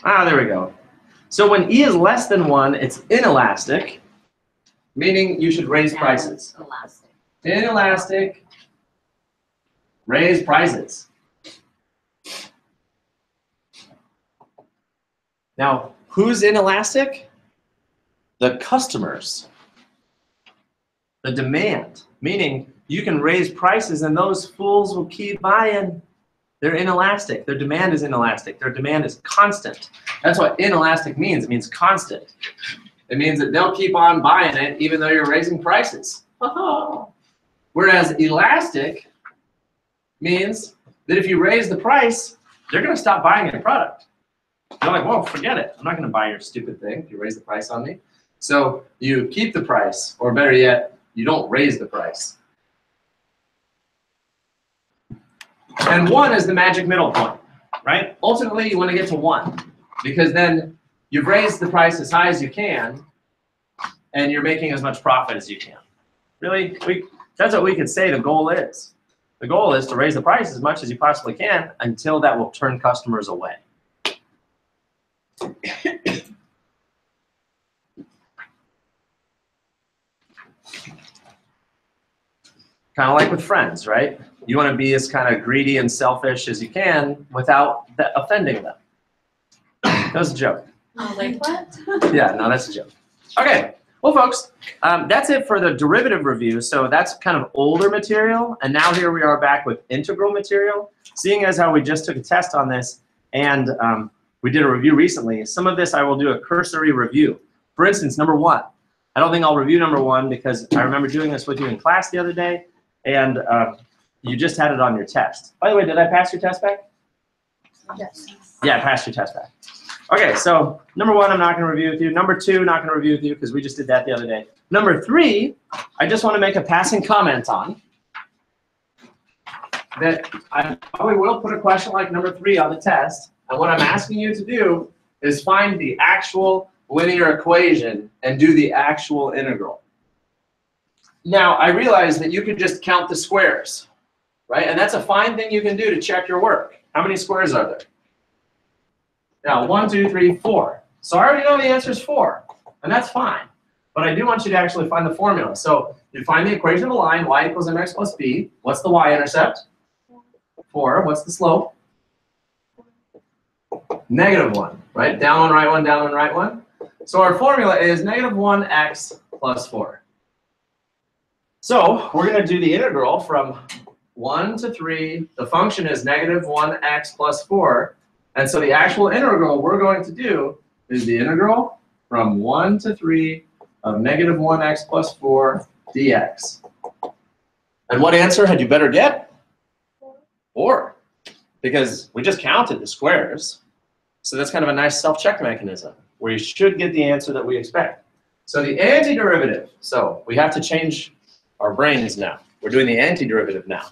Ah, there we go. So when E is less than 1, it's inelastic, meaning you should raise prices. Elastic. Inelastic, raise prices. Now, who's inelastic? The customers. The demand, meaning you can raise prices and those fools will keep buying. They're inelastic. Their demand is inelastic. Their demand is constant. That's what inelastic means. It means constant. It means that they'll keep on buying it even though you're raising prices. Whereas elastic means that if you raise the price, they're going to stop buying your product. They're like, well, forget it. I'm not going to buy your stupid thing if you raise the price on me. So you keep the price, or better yet, you don't raise the price. And 1 is the magic middle point, right? Ultimately, you want to get to 1 because then you've raised the price as high as you can and you're making as much profit as you can. Really, that's what we could say the goal is. The goal is to raise the price as much as you possibly can until that will turn customers away. Kind of like with friends, right? You want to be as kind of greedy and selfish as you can without offending them. That was a joke. Like what? Yeah, no, that's a joke. Okay, well, folks, that's it for the derivative review. So that's kind of older material, and now here we are back with integral material. Seeing as how we just took a test on this, and we did a review recently, some of this I will do a cursory review. For instance, number 1. I don't think I'll review number 1 because I remember doing this with you in class the other day, and you just had it on your test. By the way, did I pass your test back? Yes. Yeah, I passed your test back. Okay, so number 1, I'm not going to review with you. Number 2, not going to review with you because we just did that the other day. Number 3, I just want to make a passing comment on that I probably will put a question like number 3 on the test. And what I'm asking you to do is find the actual linear equation and do the actual integral. Now, I realize that you could just count the squares, right? And that's a fine thing you can do to check your work. How many squares are there? Now, 1, 2, 3, 4. So I already know the answer is 4, and that's fine. But I do want you to actually find the formula. So you find the equation of a line, y equals mx plus b. What's the y-intercept? 4. What's the slope? -1, right? Down one, right one, down one, right one. So our formula is -1x plus 4. So we're going to do the integral from 1 to 3. The function is -1x plus 4. And so the actual integral we're going to do is the integral from 1 to 3 of -1x plus 4 dx. And what answer had you better get? 4. Because we just counted the squares. So that's kind of a nice self-check mechanism where you should get the answer that we expect. So the antiderivative. So we have to change our brains now. We're doing the antiderivative now.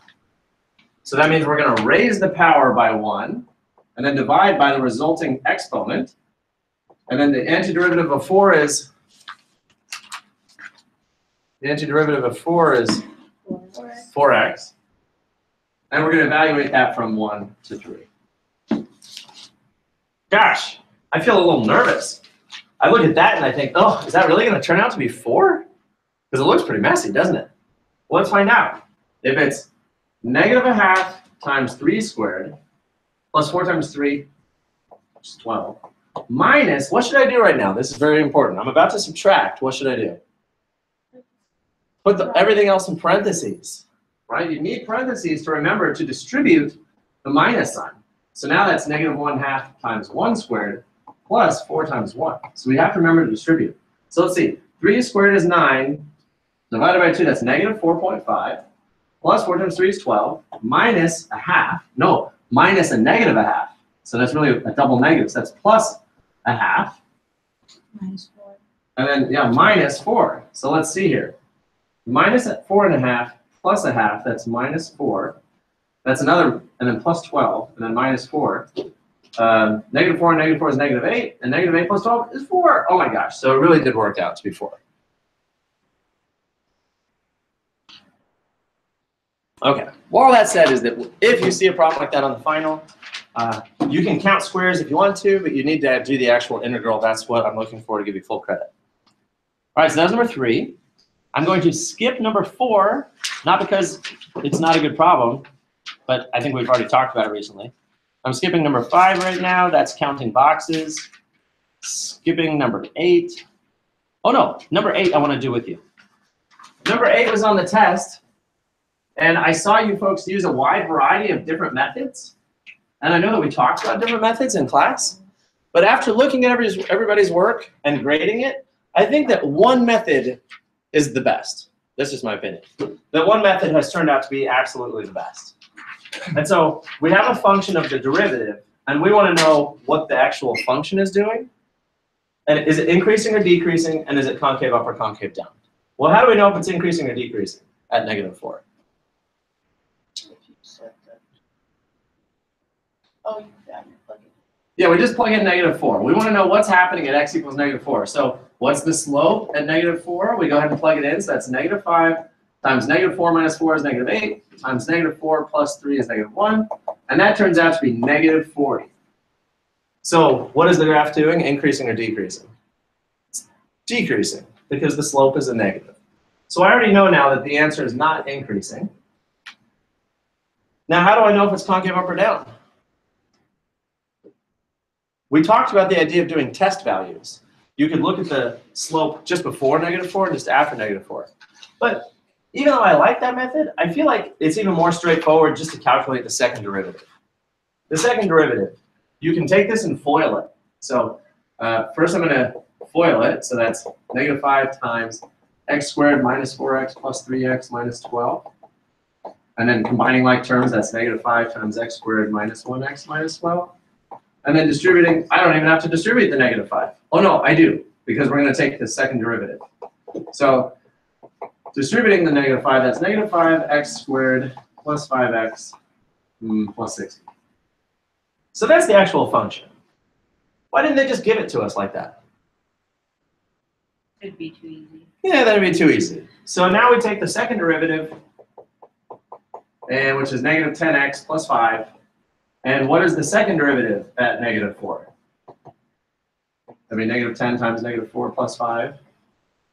So that means we're going to raise the power by 1 and then divide by the resulting exponent. And then the antiderivative of 4 is, the antiderivative of 4 is 4x. And we're going to evaluate that from 1 to 3. Gosh, I feel a little nervous. I look at that and I think, oh, is that really going to turn out to be 4? Because it looks pretty messy, doesn't it? Well, let's find out. If it's -1/2 times 3 squared plus 4 times 3, which is 12, minus, what should I do right now? This is very important. I'm about to subtract. What should I do? Put everything else in parentheses, right? You need parentheses to remember to distribute the minus sign. So now that's -1/2 times 1 squared plus 4 times 1. So we have to remember to distribute. So let's see. 3 squared is 9. Divided by 2, that's -4.5. Plus 4 times 3 is 12. Minus 1/2. No, minus a -1/2. So that's really a double negative. So that's plus 1/2. Minus 4. And then, yeah, minus 4. So let's see here. Minus 4.5 plus 1/2, that's -4. That's another, and then plus 12, and then minus 4. -4 and -4 is -8, and -8 plus 12 is 4. Oh my gosh, so it really did work out to be 4. Okay, well, all that said is that if you see a problem like that on the final, you can count squares if you want to, but you need to do the actual integral. That's what I'm looking for to give you full credit. All right, so that's number 3. I'm going to skip number 4, not because it's not a good problem, but I think we've already talked about it recently. I'm skipping number 5 right now. That's counting boxes. Skipping number 8. Oh, no, number 8 I want to do with you. Number 8 was on the test. And I saw you folks use a wide variety of different methods. And I know that we talked about different methods in class. But after looking at everybody's work and grading it, I think that one method is the best. That's just my opinion. That one method has turned out to be absolutely the best. And so we have a function of the derivative, and we want to know what the actual function is doing. And is it increasing or decreasing, and is it concave up or concave down? Well, how do we know if it's increasing or decreasing at -4? Oh, you got it. Okay. Yeah, we just plug in -4. We want to know what's happening at x equals -4. So what's the slope at -4? We go ahead and plug it in. So that's -5 times -4 minus 4 is -8 times -4 plus 3 is -1. And that turns out to be -40. So what is the graph doing? Increasing or decreasing? It's decreasing because the slope is a negative. So I already know now that the answer is not increasing. Now, how do I know if it's concave up or down? We talked about the idea of doing test values. You could look at the slope just before -4 and just after -4. But even though I like that method, I feel like it's even more straightforward just to calculate the second derivative. The second derivative, you can take this and FOIL it. So first I'm going to FOIL it. So that's -5 times x squared minus 4x plus 3x minus 12. And then combining like terms, that's -5 times x squared minus 1x minus 12. And then distributing, I don't even have to distribute the -5. Oh no, I do, because we're going to take the second derivative. So distributing the -5, that's -5x squared plus 5x plus 60. So that's the actual function. Why didn't they just give it to us like that? It'd be too easy. Yeah, that'd be too easy. So now we take the second derivative, and which is -10x plus 5. And what is the second derivative at -4? That'd be -10 times -4 plus 5.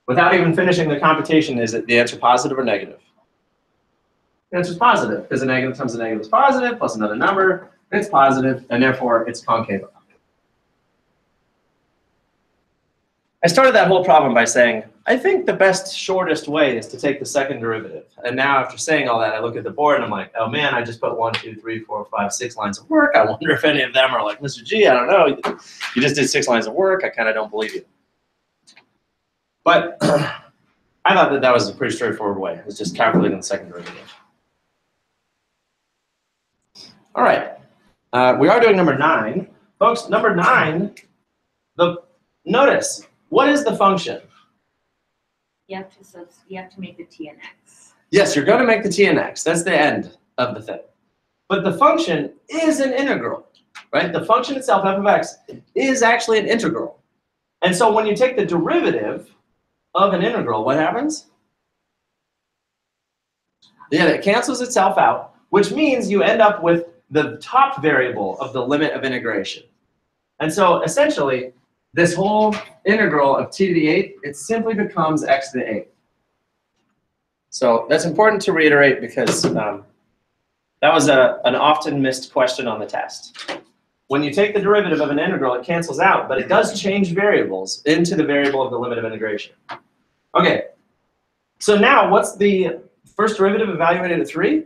Without even finishing the computation, is it the answer positive or negative? The answer is positive, because a negative times a negative is positive, plus another number, it's positive, and therefore it's concave up. I started that whole problem by saying, I think the best, shortest way is to take the second derivative. And now after saying all that, I look at the board and I'm like, oh man, I just put 1, 2, 3, 4, 5, 6 lines of work. I wonder if any of them are like, Mr. G, I don't know. You just did 6 lines of work. I kind of don't believe you. But I thought that that was a pretty straightforward way. It was just calculating the second derivative. All right. We are doing number 9. Folks, number 9, notice, what is the function? You have to make the t and x. Yes, you're going to make the t and x. That's the end of the thing. But the function is an integral, right? The function itself, f of x, is actually an integral. And so when you take the derivative of an integral, what happens? Yeah, it cancels itself out, which means you end up with the top variable of the limit of integration. And so essentially, this whole integral of t to the 8th, it simply becomes x to the 8th. So that's important to reiterate because that was an often missed question on the test. When you take the derivative of an integral, it cancels out, but it does change variables into the variable of the limit of integration. Okay, so now what's the first derivative evaluated at 3?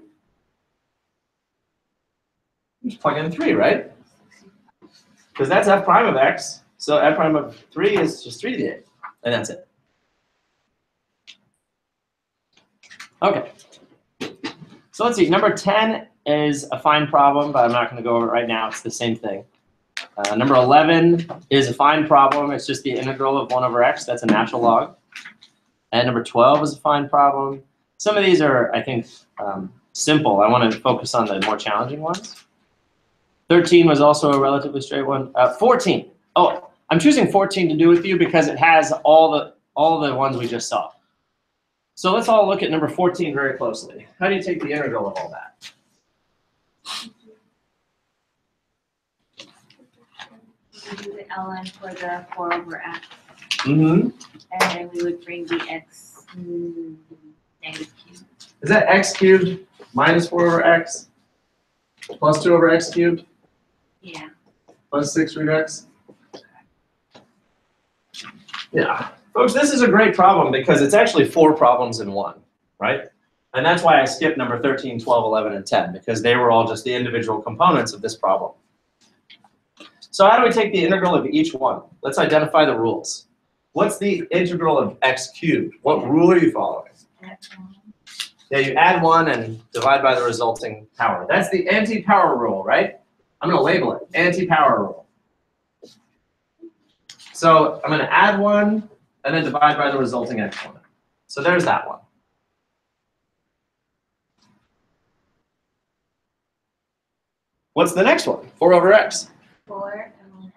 Just plug in 3, right? Because that's f prime of x. So f prime of 3 is just 3 to the 8th, and that's it. Okay. So let's see. Number 10 is a fine problem, but I'm not going to go over it right now. It's the same thing. Number 11 is a fine problem. It's just the integral of 1 over x. That's a natural log. And number 12 is a fine problem. Some of these are, I think, simple. I want to focus on the more challenging ones. 13 was also a relatively straight one. 14. Oh, I'm choosing 14 to do with you because it has all the ones we just saw. So let's all look at number 14 very closely. How do you take the integral of all that? We do the ln for the 4 over x. Mm-hmm. And then we would bring the x negative cubed. Is that x cubed minus 4 over x plus 2 over x cubed Yeah. plus 6 root x? Yeah. Folks, this is a great problem because it's actually 4 problems in one, right? And that's why I skipped number 13, 12, 11, and 10, because they were all just the individual components of this problem. So how do we take the integral of each one? Let's identify the rules. What's the integral of x cubed? What rule are you following? Yeah, you add 1 and divide by the resulting power. That's the anti-power rule, right? I'm going to label it anti-power rule. So I'm going to add 1 and then divide by the resulting exponent. So there's that one. What's the next one? 4 over x. 4 and 1 x.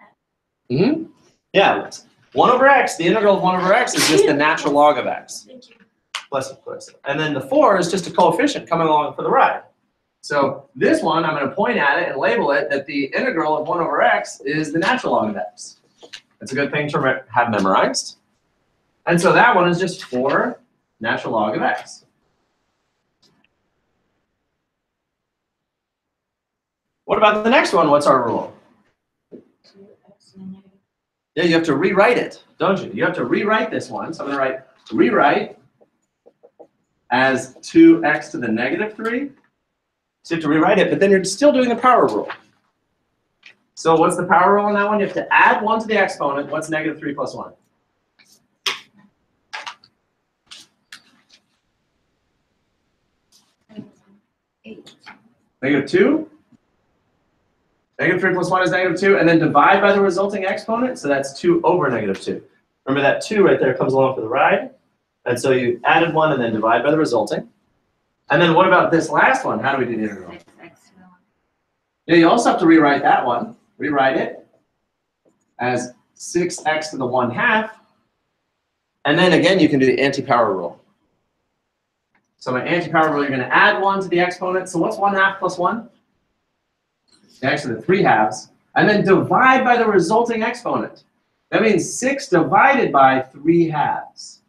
Mm-hmm. Yeah. 1 over x, the integral of 1 over x is just the natural log of x. Thank you. Bless you, Clarissa. And then the 4 is just a coefficient coming along for the ride. So this one, I'm going to point at it and label it that the integral of 1 over x is the natural log of x. That's a good thing to have memorized. And so that one is just 4 natural log of x. What about the next one? What's our rule? 2x and a negative. Yeah, you have to rewrite it, don't you? You have to rewrite this one. So I'm going to write rewrite as 2x to the negative 3. So you have to rewrite it, but then you're still doing the power rule. So what's the power rule on that one? You have to add 1 to the exponent. What's negative 3 plus 1? Negative 2. Negative 3 plus 1 is negative 2, and then divide by the resulting exponent, so that's 2 over negative 2. Remember that 2 right there comes along for the ride, and so you added 1 and then divide by the resulting. And then what about this last one? How do we do the integral? 6x to the 1. Yeah, you also have to rewrite that one. Rewrite it as 6x to the 1/2. And then again, you can do the anti-power rule. So my anti-power rule, you're going to add 1 to the exponent. So what's 1/2 plus 1? Actually, the 3/2. And then divide by the resulting exponent. That means 6 divided by 3/2.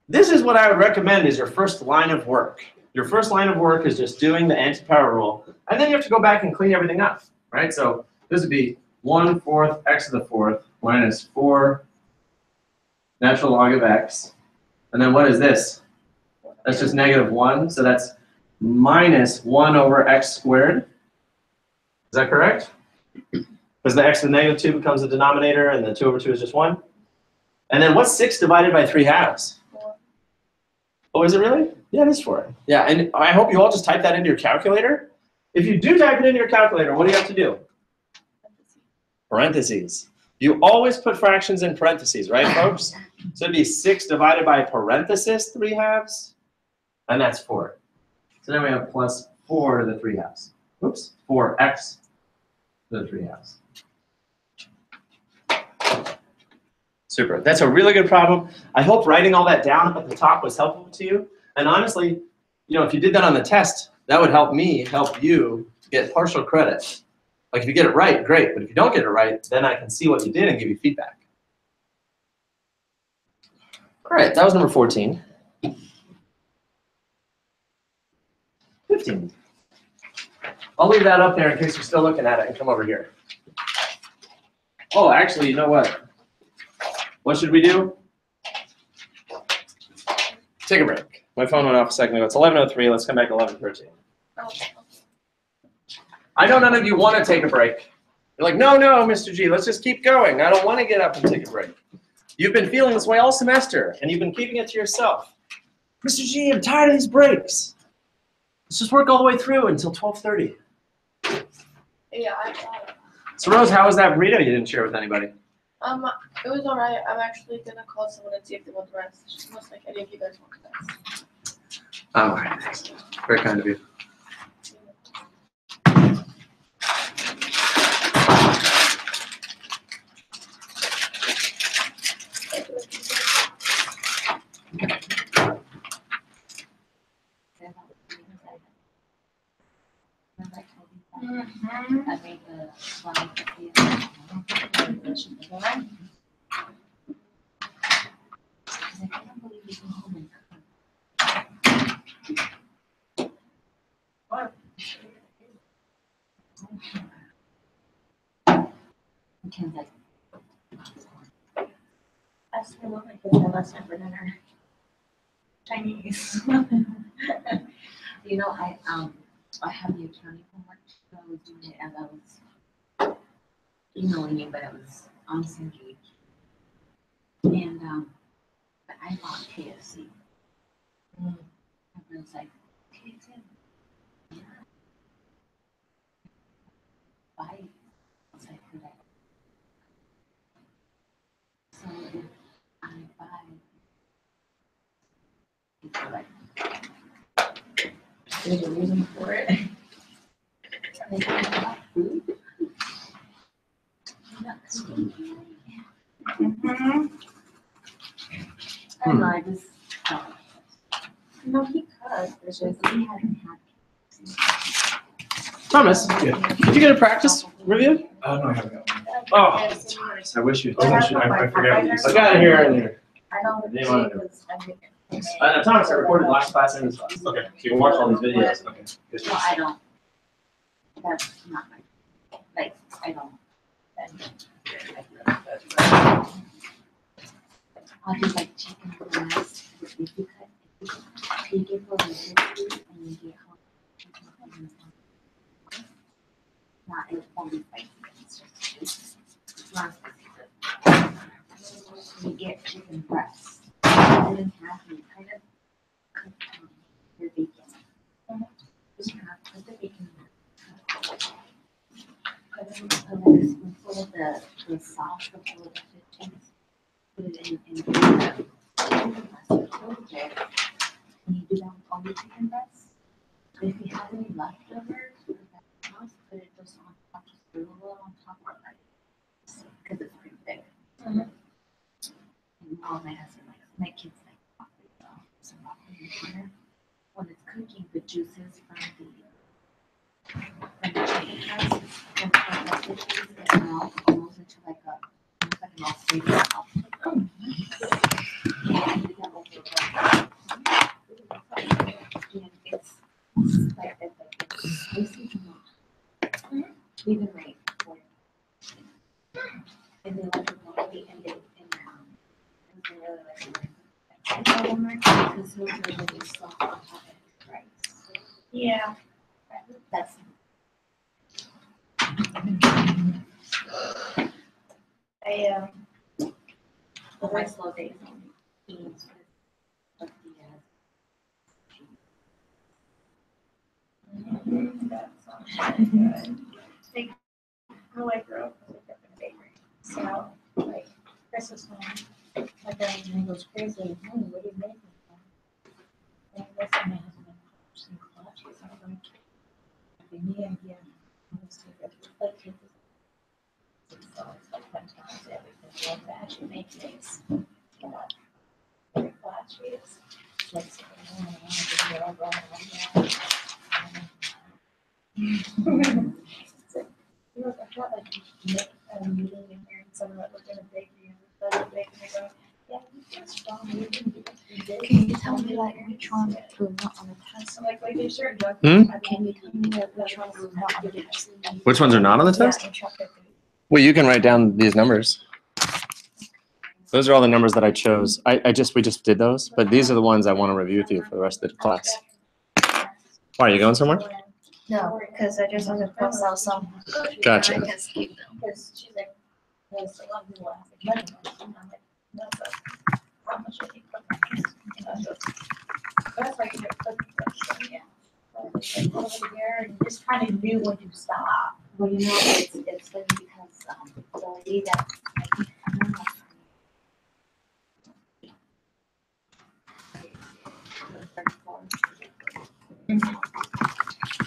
This is what I would recommend as your first line of work. Your first line of work is just doing the anti-power rule. And then you have to go back and clean everything up, right? So this would be 1/4 x to the 4th minus 4 natural log of x. And then what is this? That's just negative 1. So that's minus 1 over x squared. Is that correct? Because the x to the negative 2 becomes a denominator, and the 2 over 2 is just 1. And then what's 6 divided by 3/2? 4. Oh, is it really? Yeah, it is 4. Yeah, and I hope you all just type that into your calculator. If you do type it into your calculator, what do you have to do? Parentheses. You always put fractions in parentheses, right, folks? So it'd be 6 divided by parenthesis 3/2, and that's 4. So then we have plus 4 to the 3/2. Oops, 4x to the 3/2. Super. That's a really good problem. I hope writing all that down up at the top was helpful to you. And honestly, you know, if you did that on the test, that would help me help you get partial credit. Like if you get it right, great. But if you don't get it right, then I can see what you did and give you feedback. All right, that was number 14. 15. I'll leave that up there in case you're still looking at it and come over here. Oh, actually, you know what? What should we do? Take a break. My phone went off a second ago. It's 11:03. Let's come back at 11:13. Oh, okay. I know none of you want to take a break. You're like, no, Mr. G, let's just keep going. I don't want to get up and take a break. You've been feeling this way all semester, and you've been keeping it to yourself. Mr. G, I'm tired of these breaks. Let's just work all the way through until 12:30. Yeah, I got it. So, Rose, how was that burrito you didn't share with anybody? It was alright. I'm actually gonna call someone and see if they want the rest. Most like any of you guys want the rest. Oh, all right. Thanks. Very kind of you. I made the slide for you. Because I can't believe you can hold and Ken's like, Ask me what my favorite last time for dinner. Chinese. you know, I have the accounting homework, so I was doing it as I was emailing you, but it was on Sengage. And but I bought KFC. Everyone's like, KFC. Yeah. Buy it. I was like, could I? So if I buy, it's like There's a reason for it. I don't know, I just, No, he could. It's just we haven't had. Thomas, did you get a practice review? No, I haven't got one. Oh, Thomas, I wish you. I was actually, I forgot. I got it here and here. I don't. Name on it. Thomas, I recorded the last class and this class. Okay. So you can watch all these videos. Okay. No, I don't. That's not my, like, I don't. I'll do like chicken breast, if you could it for the and you get home. Not in only spicy, it's just you get chicken breast. And then half you kind of cook your bacon. Just half put the bacon put like a spoonful of the sauce before the cheese. Put it in the and you do that with all your chicken breasts. But if you have any leftovers for that sauce, put it just on top, just a little on top of it. Because it's pretty thick. And all my husband likes, my kids like broccoli though. So broccoli in the corner. When it's cooking, the juices from the chicken breast and the cheese get out almost into like an all flavor out. And it's like it's spicy enough. Even right for and they like the broccoli and they really like it. Because those are really soft on top of the rice. Yeah. That's I on my slow days on beans with that sounds good. Like, how I grew up was like in a bakery. So, like, Christmas time, my dad goes crazy. Hey, what are you making? And this and my husband some kolaches. I was like, me again. Like, so it's like fantastic. Because I have to actually make things. Kolaches. Like, I felt like a meeting in here and someone that worked in a bakery and started baking and they go, yeah, you feel strong, you can do it. Can you tell me like which one grew not on the test? So like they sure do. Can you tell me like which one grew not on the test? Which ones are not on the test? Yeah, in chocolate. Well, you can write down these numbers. Those are all the numbers that I chose. We just did those, but these are the ones I want to review with you for the rest of the class. Why, are you going somewhere? No, because I just wanted to post out some. Gotcha. I can skip them. Because she's like, there's a lot of people ask like money. And I'm like, that's a, how much I think that's why you get cooking so yeah. Like over here and you just kind of knew when to stop. well, you know, it's funny because the lady that I think I don't know.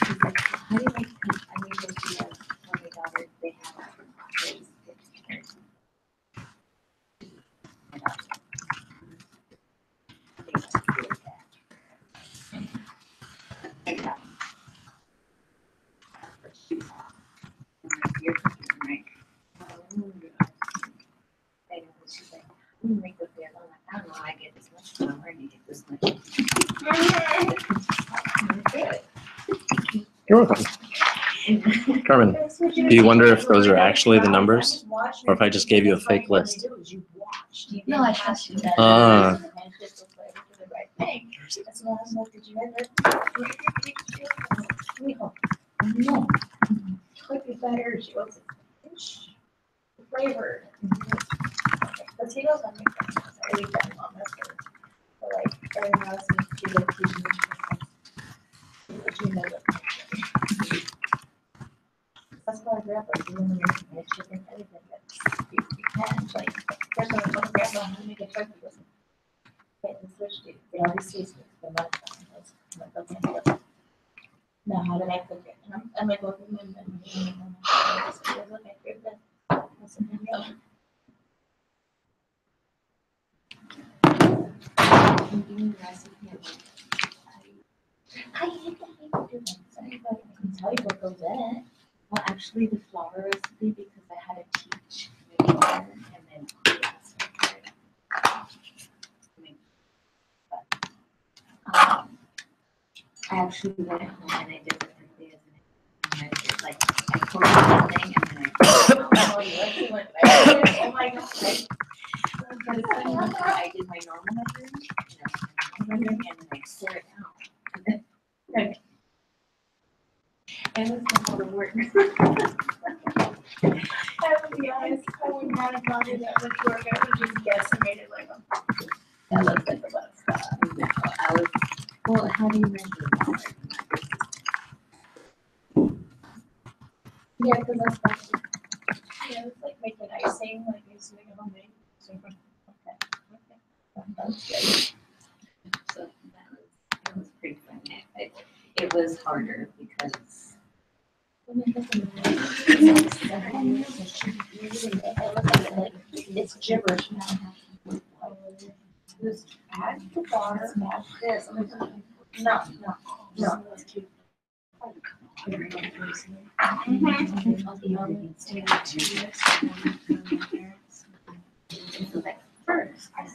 She's like, how do you like cook? I mean, she has one of my daughters, they have classes. You're cooking, right? She's like, I'm gonna make the beer. I'm like, I don't know, I get this much flour and you get this much. You're welcome. Carmen, do you wonder if those are actually the numbers? Or if I just gave you a fake list? No, I trust you. Ah. That's why I was like, did you ever? No. Could be better. She was flavored. Potatoes on my I eat them on this one. But like everyone else is she like she knows it. That's why I grew up like doing the chicken anything that you can like there's no one grandma who make a turkey with it. The switch they always season the much know how did I cook it? And I'm like, well, okay, good. I said, no. I hate that. Sorry, but I can tell you what goes in it. Well, actually, the flour recipe, because I had to teach making and then I actually went home and I did the quickly as an experiment. Like I poured everything and then Oh, you actually went back. Oh my God. but it's funny because I did my normal measuring, and then I pour it out. And it's a lot of work. I would be honest, I would not have gone to that much work. I would just guesstimated like, that looks like a lot of stuff. No, I was, well, how do you measure that? Yeah, because that's fast. Yeah, it's like making icing, like it's like a homemade. So, okay. That's good. So it was pretty fun. It was harder because It's gibberish. Just add the water, add this. No. That's cute. so like first I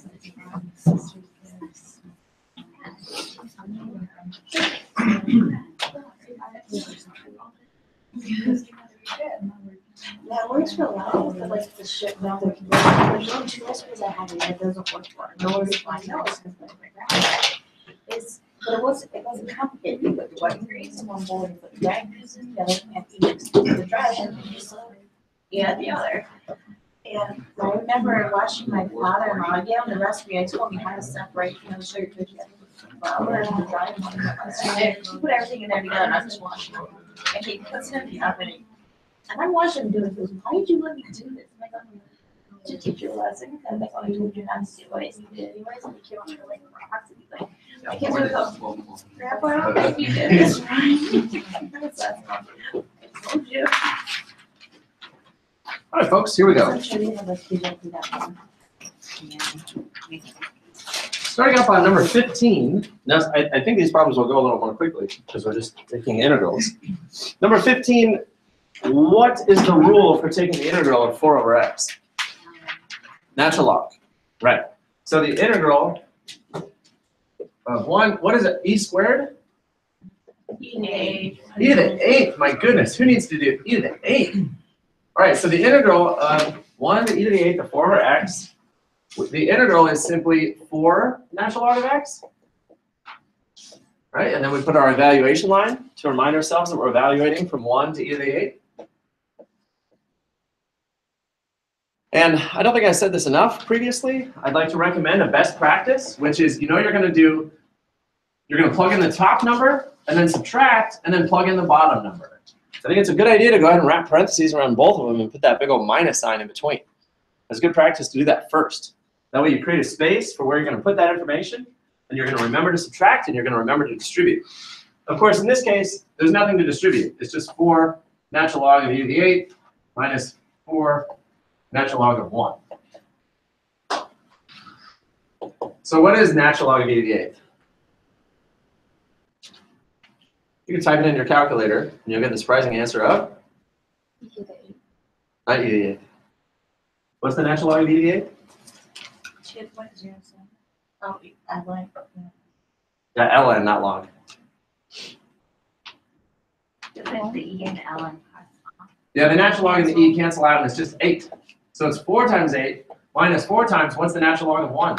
That works for a lot of the like the shit now. There's only two recipes I have and it doesn't work for. No worries, I know it's because my grandma but it wasn't complicated. You put the white ingredients in one bowl and put the dry ingredients in the other and you mix the dry and the other. And I remember watching my father-in-law, I gave him the recipe, I told him how to separate, sugar cookies. Flour and the dry and he put everything in there together and I was just watching him. And he puts it in the oven and I watched him do it. He goes, why did you let me do this? I'm like, to teach you a lesson, because that's all I told you not to do. I used to do it anyways, and the kid on the like rocks and he's like, my kids would go, Grandpa, I don't think you did this right. That's I told you. All right, folks, here we go. I'm sure you have a kid that do that one. Starting up on number 15. Now, I think these problems will go a little more quickly because we're just taking integrals. Number 15, what is the rule for taking the integral of 4 over x? Natural log. Right. So the integral of 1, what is it, e squared? E to the 8. E to the 8th, my goodness, who needs to do e to the 8th? All right, so the integral of 1 to e to the 8th of 4 over x, the integral is simply 4 natural log of x. Right, and then we put our evaluation line to remind ourselves that we're evaluating from 1 to e to the 8th. And I don't think I said this enough previously. I'd like to recommend a best practice, which is, you're going to plug in the top number and then subtract and then plug in the bottom number. So I think it's a good idea to go ahead and wrap parentheses around both of them and put that big old minus sign in between. It's good practice to do that first. That way you create a space for where you're going to put that information, and you're going to remember to subtract, and you're going to remember to distribute. Of course, in this case, there's nothing to distribute. It's just 4 natural log of e to the 8th minus 4 natural log of 1. So what is natural log of e to the 8th? You can type it in your calculator, and you'll get the surprising answer of? E to the 8. Not e to the 8th. What's the natural log of e to the 8th? 2.07. Oh, I like. Yeah, ln, not log. The E and L. Yeah, the natural log and the e cancel out, and it's just 8. So it's 4 times 8 minus 4 times, what's the natural log of 1?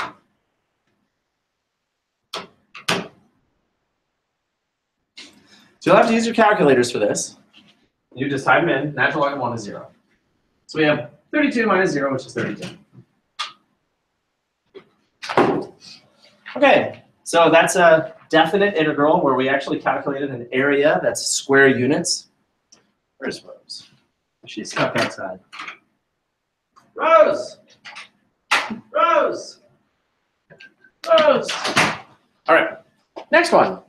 So you'll have to use your calculators for this. You just type them in. Natural log of 1 is 0. So we have 32 minus 0, which is 32. Okay, so that's a definite integral where we actually calculated an area that's square units. Where's Rose? She's stuck outside. Rose! Rose! Rose! All right, next one.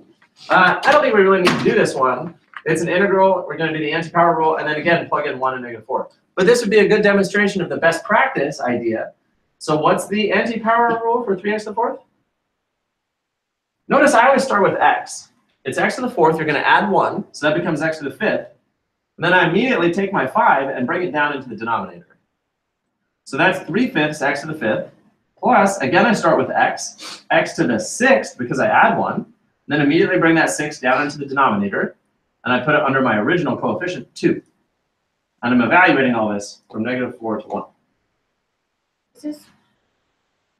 I don't think we really need to do this one, It's an integral. We're going to do the anti-power rule, and then again, plug in 1 and -4. But this would be a good demonstration of the best practice idea. So what's the anti-power rule for 3x to the 4th? Notice I always start with x. It's x to the 4th. You're going to add 1, so that becomes x to the 5th. And then I immediately take my 5 and bring it down into the denominator. So that's 3/5 x to the 5th. Plus, again, I start with x to the 6th because I add 1. Then immediately bring that 6 down into the denominator. And I put it under my original coefficient, 2. And I'm evaluating all this from -4 to 1. Is this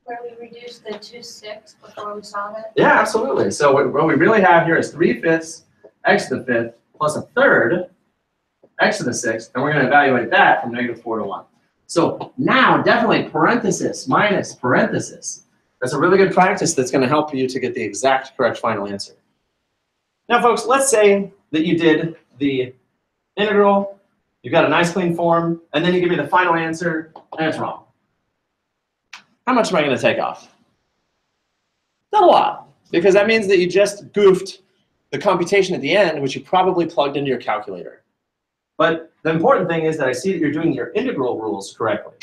where we reduced the 2/6 before we saw that? Yeah, absolutely. So what we really have here is 3/5 x to the 5th plus 1/3 x to the 6th. And we're going to evaluate that from -4 to 1. So now, definitely parenthesis minus parenthesis. That's a really good practice that's going to help you to get the exact correct final answer. Now, folks, let's say that you did the integral, you've got a nice clean form, and then you give me the final answer, and it's wrong. How much am I going to take off? Not a lot, because that means that you just goofed the computation at the end, which you probably plugged into your calculator. But the important thing is that I see that you're doing your integral rules correctly.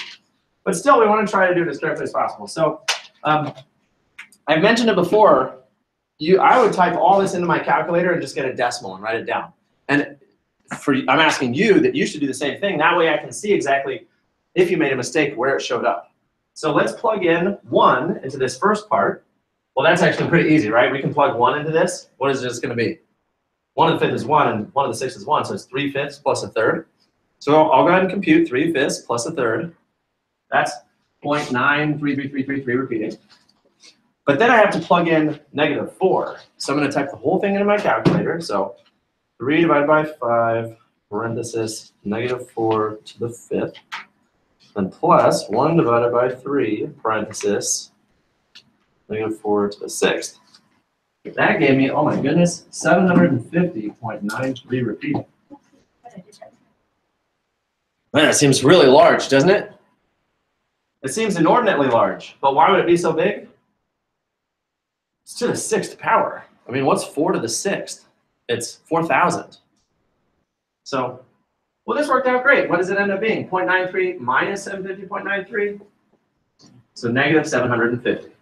But still, we want to try to do it as correctly as possible. So I mentioned it before. I would type all this into my calculator and just get a decimal and write it down. And I'm asking you that you should do the same thing. That way I can see exactly if you made a mistake where it showed up. So let's plug in 1 into this first part. Well, that's actually pretty easy, right? We can plug 1 into this. What is this going to be? 1 to the 5th is 1, and 1 to the 6th is 1, so it's 3/5 plus 1/3. So I'll go ahead and compute 3/5 plus 1/3. That's 0.933333 repeating. But then I have to plug in -4. So I'm going to type the whole thing into my calculator. So 3 divided by 5, parenthesis, -4 to the 5th, and plus 1 divided by 3, parenthesis, -4 to the 6th. That gave me, oh my goodness, 750.93 repeating. Man, that seems really large, doesn't it? It seems inordinately large, but why would it be so big? It's to the 6th power. I mean, what's 4 to the 6th? It's 4,000. So, well, this worked out great. What does it end up being? 0.93 minus 750.93? So -750.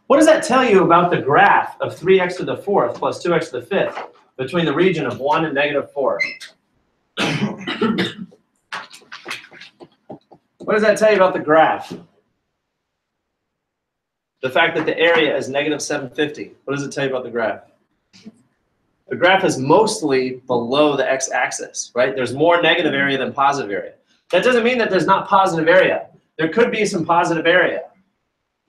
What does that tell you about the graph of 3x to the 4th plus 2x to the 5th between the region of 1 and -4? What does that tell you about the graph? The fact that the area is -750. What does it tell you about the graph? The graph is mostly below the x-axis, right? There's more negative area than positive area. That doesn't mean that there's not positive area. There could be some positive area.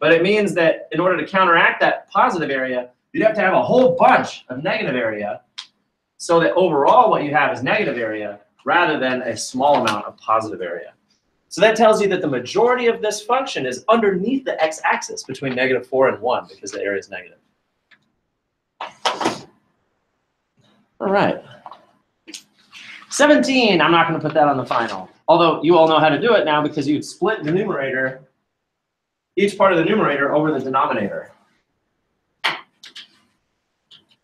But it means that in order to counteract that positive area, you'd have to have a whole bunch of negative area so that overall what you have is negative area rather than a small amount of positive area. So that tells you that the majority of this function is underneath the x-axis between -4 and 1 because the area is negative. All right. 17, I'm not going to put that on the final. Although you all know how to do it now because you'd split the numerator, each part of the numerator over the denominator.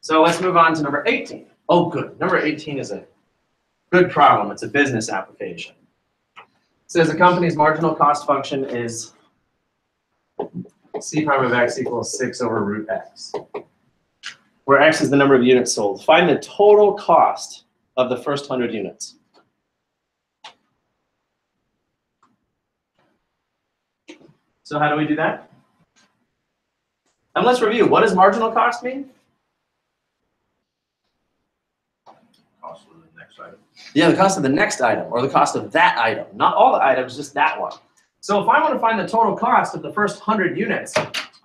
So let's move on to number 18. Oh, good. Number 18 is a good problem. It's a business application. It says a company's marginal cost function is C prime of x equals 6 over root x, where x is the number of units sold. Find the total cost of the first 100 units. So how do we do that? And let's review. What does marginal cost mean? Cost of the next item. Yeah, the cost of the next item, or the cost of that item. Not all the items, just that one. So if I want to find the total cost of the first 100 units,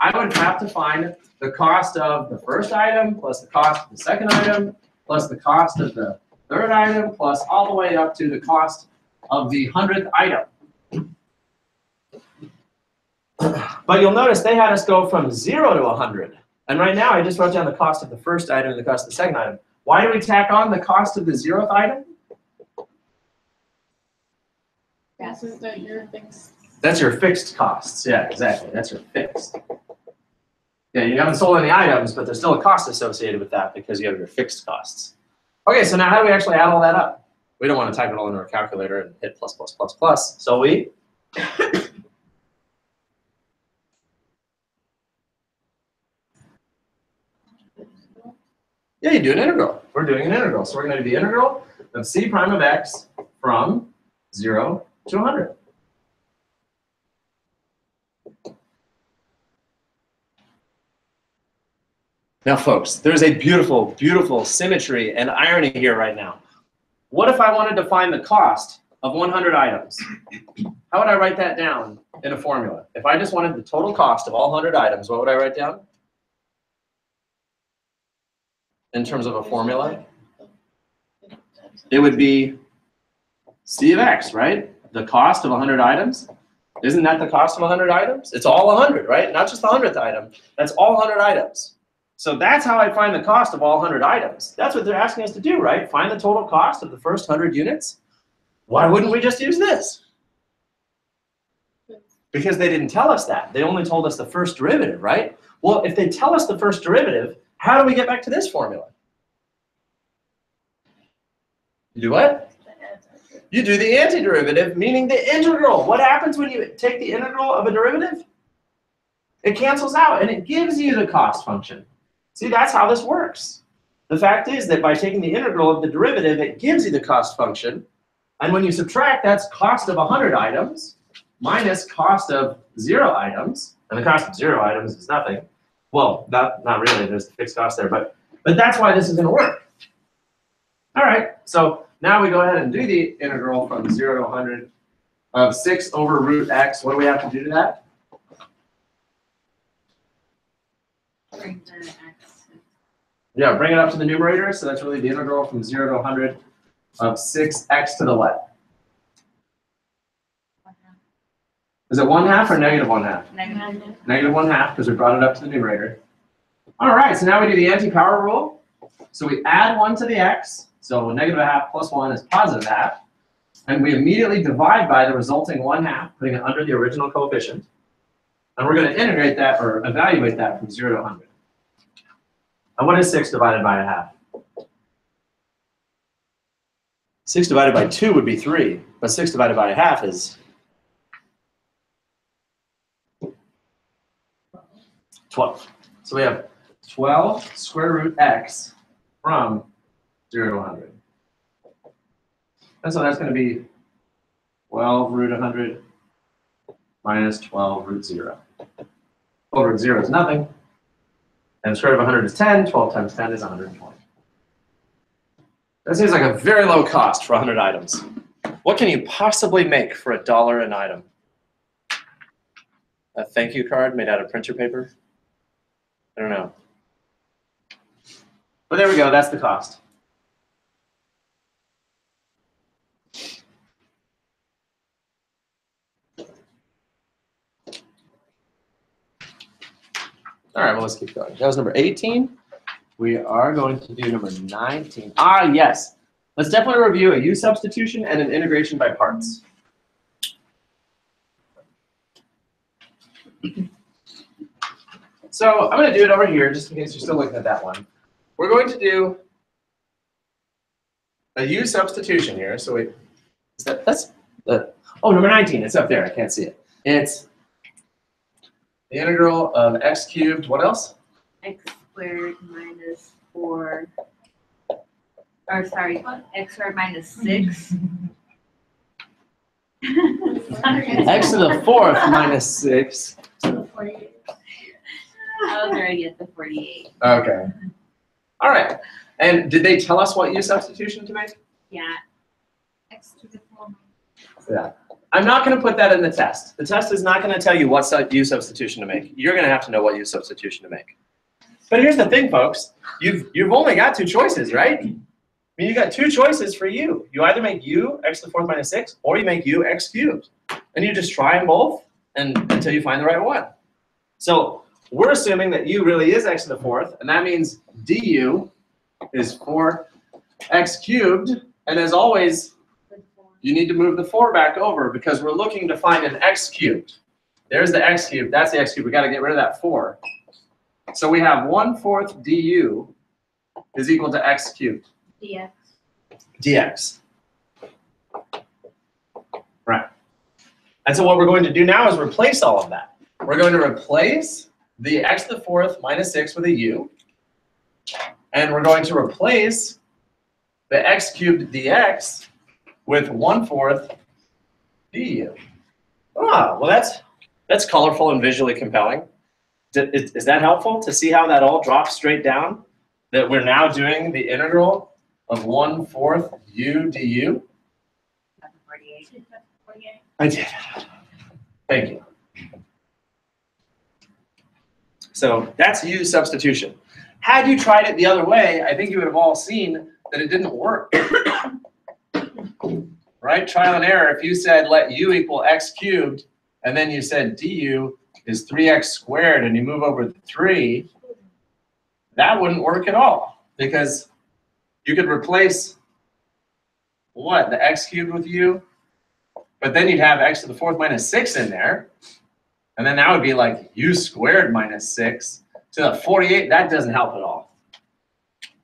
I would have to find the cost of the first item, plus the cost of the second item, plus the cost of the third item, plus all the way up to the cost of the 100th item. But you'll notice they had us go from 0 to 100. And right now I just wrote down the cost of the first item and the cost of the second item. Why do we tack on the cost of the 0th item? Isn't that your things? That's your fixed costs. Yeah, exactly. That's your fixed. Yeah, you haven't sold any items, but there's still a cost associated with that because you have your fixed costs. Okay, so now how do we actually add all that up? We don't want to type it all into our calculator and hit plus, plus, plus, plus. So we yeah, you do an integral. We're doing an integral. So we're going to do the integral of c prime of x from 0 to 100. Now, folks, there's a beautiful, beautiful symmetry and irony here right now. What if I wanted to find the cost of 100 items? How would I write that down in a formula? If I just wanted the total cost of all 100 items, what would I write down? In terms of a formula? It would be c of x, right? The cost of 100 items. Isn't that the cost of 100 items? It's all 100, right? Not just the 100th item. That's all 100 items. So that's how I find the cost of all 100 items. That's what they're asking us to do, right? Find the total cost of the first 100 units. Why wouldn't we just use this? Because they didn't tell us that. They only told us the first derivative, right? Well, if they tell us the first derivative, how do we get back to this formula? You do what? You do the antiderivative, meaning the integral. What happens when you take the integral of a derivative? It cancels out, and it gives you the cost function. See, that's how this works. The fact is that by taking the integral of the derivative, it gives you the cost function. And when you subtract, that's cost of 100 items minus cost of 0 items. And the cost of 0 items is nothing. Well, not really. There's the fixed cost there. But that's why this is going to work. All right. So now we go ahead and do the integral from 0 to 100 of 6 over root x. What do we have to do to that? Bring the x. Yeah, bring it up to the numerator. So that's really the integral from 0 to 100 of 6x to the what? Is it 1/2 or negative 1/2? Negative. Negative 1/2 because we brought it up to the numerator. All right, so now we do the anti-power rule. So we add 1 to the x. So negative 1/2 plus 1 is positive 1/2. And we immediately divide by the resulting 1/2, putting it under the original coefficient. And we're going to integrate that or evaluate that from 0 to 100. And what is 6 divided by 1/2? 6 divided by 2 would be 3, but 6 divided by 1/2 is 12. So we have 12 square root x from 0 to 100. And so that's going to be 12 root 100 minus 12 root 0. 12 root 0 is nothing. And the square root of 100 is 10. 12 times 10 is 120. That seems like a very low cost for 100 items. What can you possibly make for $1 an item? A thank you card made out of printer paper? I don't know. But there we go. That's the cost. All right, well, let's keep going. That was number 18. We are going to do number 19. Ah, yes. Let's definitely review a U substitution and an integration by parts. So I'm going to do it over here, just in case you're still looking at that one. We're going to do a U substitution here. So number 19. It's up there. I can't see it. It's the integral of x cubed. What else? X squared minus 4. Or sorry, x squared minus 6. X to the 4th minus 6. I was already at the 48. Okay. All right. And did they tell us what U substitution to make? Yeah. X to the 4. Yeah. I'm not going to put that in the test. The test is not going to tell you what U substitution to make. You're going to have to know what U substitution to make. But here's the thing, folks. You've only got 2 choices, right? I mean, you got 2 choices for U. You either make U x to the 4th minus 6, or you make U x cubed. And you just try them both until you find the right one. So we're assuming that U really is x to the 4th, and that means du is 4x cubed. And as always, you need to move the 4 back over because we're looking to find an x cubed. There's the x cubed. That's the x cubed. We got to get rid of that 4. So we have 1/4 du is equal to x cubed. DX. dx. Right. And so what we're going to do now is replace all of that. We're going to replace the x to the fourth minus 6 with a u. And we're going to replace the x cubed dx with 1/4 du. Ah, well that's colorful and visually compelling. Is that helpful to see how that all drops straight down? That we're now doing the integral of 1/4 u du? 48. I did. Thank you. So that's u substitution. Had you tried it the other way, I think you would have all seen that it didn't work. Right? Trial and error. If you said let u equal x cubed, and then you said du is 3x squared, and you move over 3, that wouldn't work at all. Because you could replace what? The x cubed with u? But then you'd have x to the fourth minus 6 in there. And then that would be like u squared minus 6 to the 48. That doesn't help at all.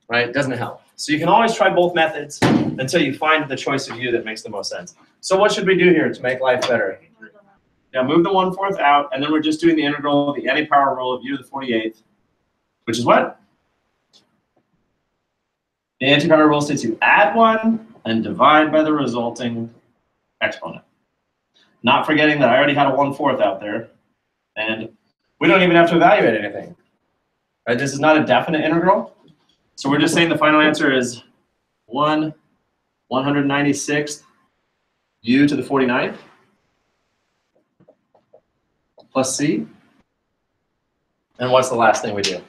Right? It doesn't help. So you can always try both methods until you find the choice of u that makes the most sense. So what should we do here to make life better? Yeah, move the 1/4 out, and then we're just doing the integral of the anti-power rule of u to the 48th, which is what? The anti-power rule states you add 1 and divide by the resulting exponent. Not forgetting that I already had a 1/4 out there, and we don't even have to evaluate anything. Right? This is not a definite integral, so we're just saying the final answer is 1/196th u to the 49th plus c. And what's the last thing we do?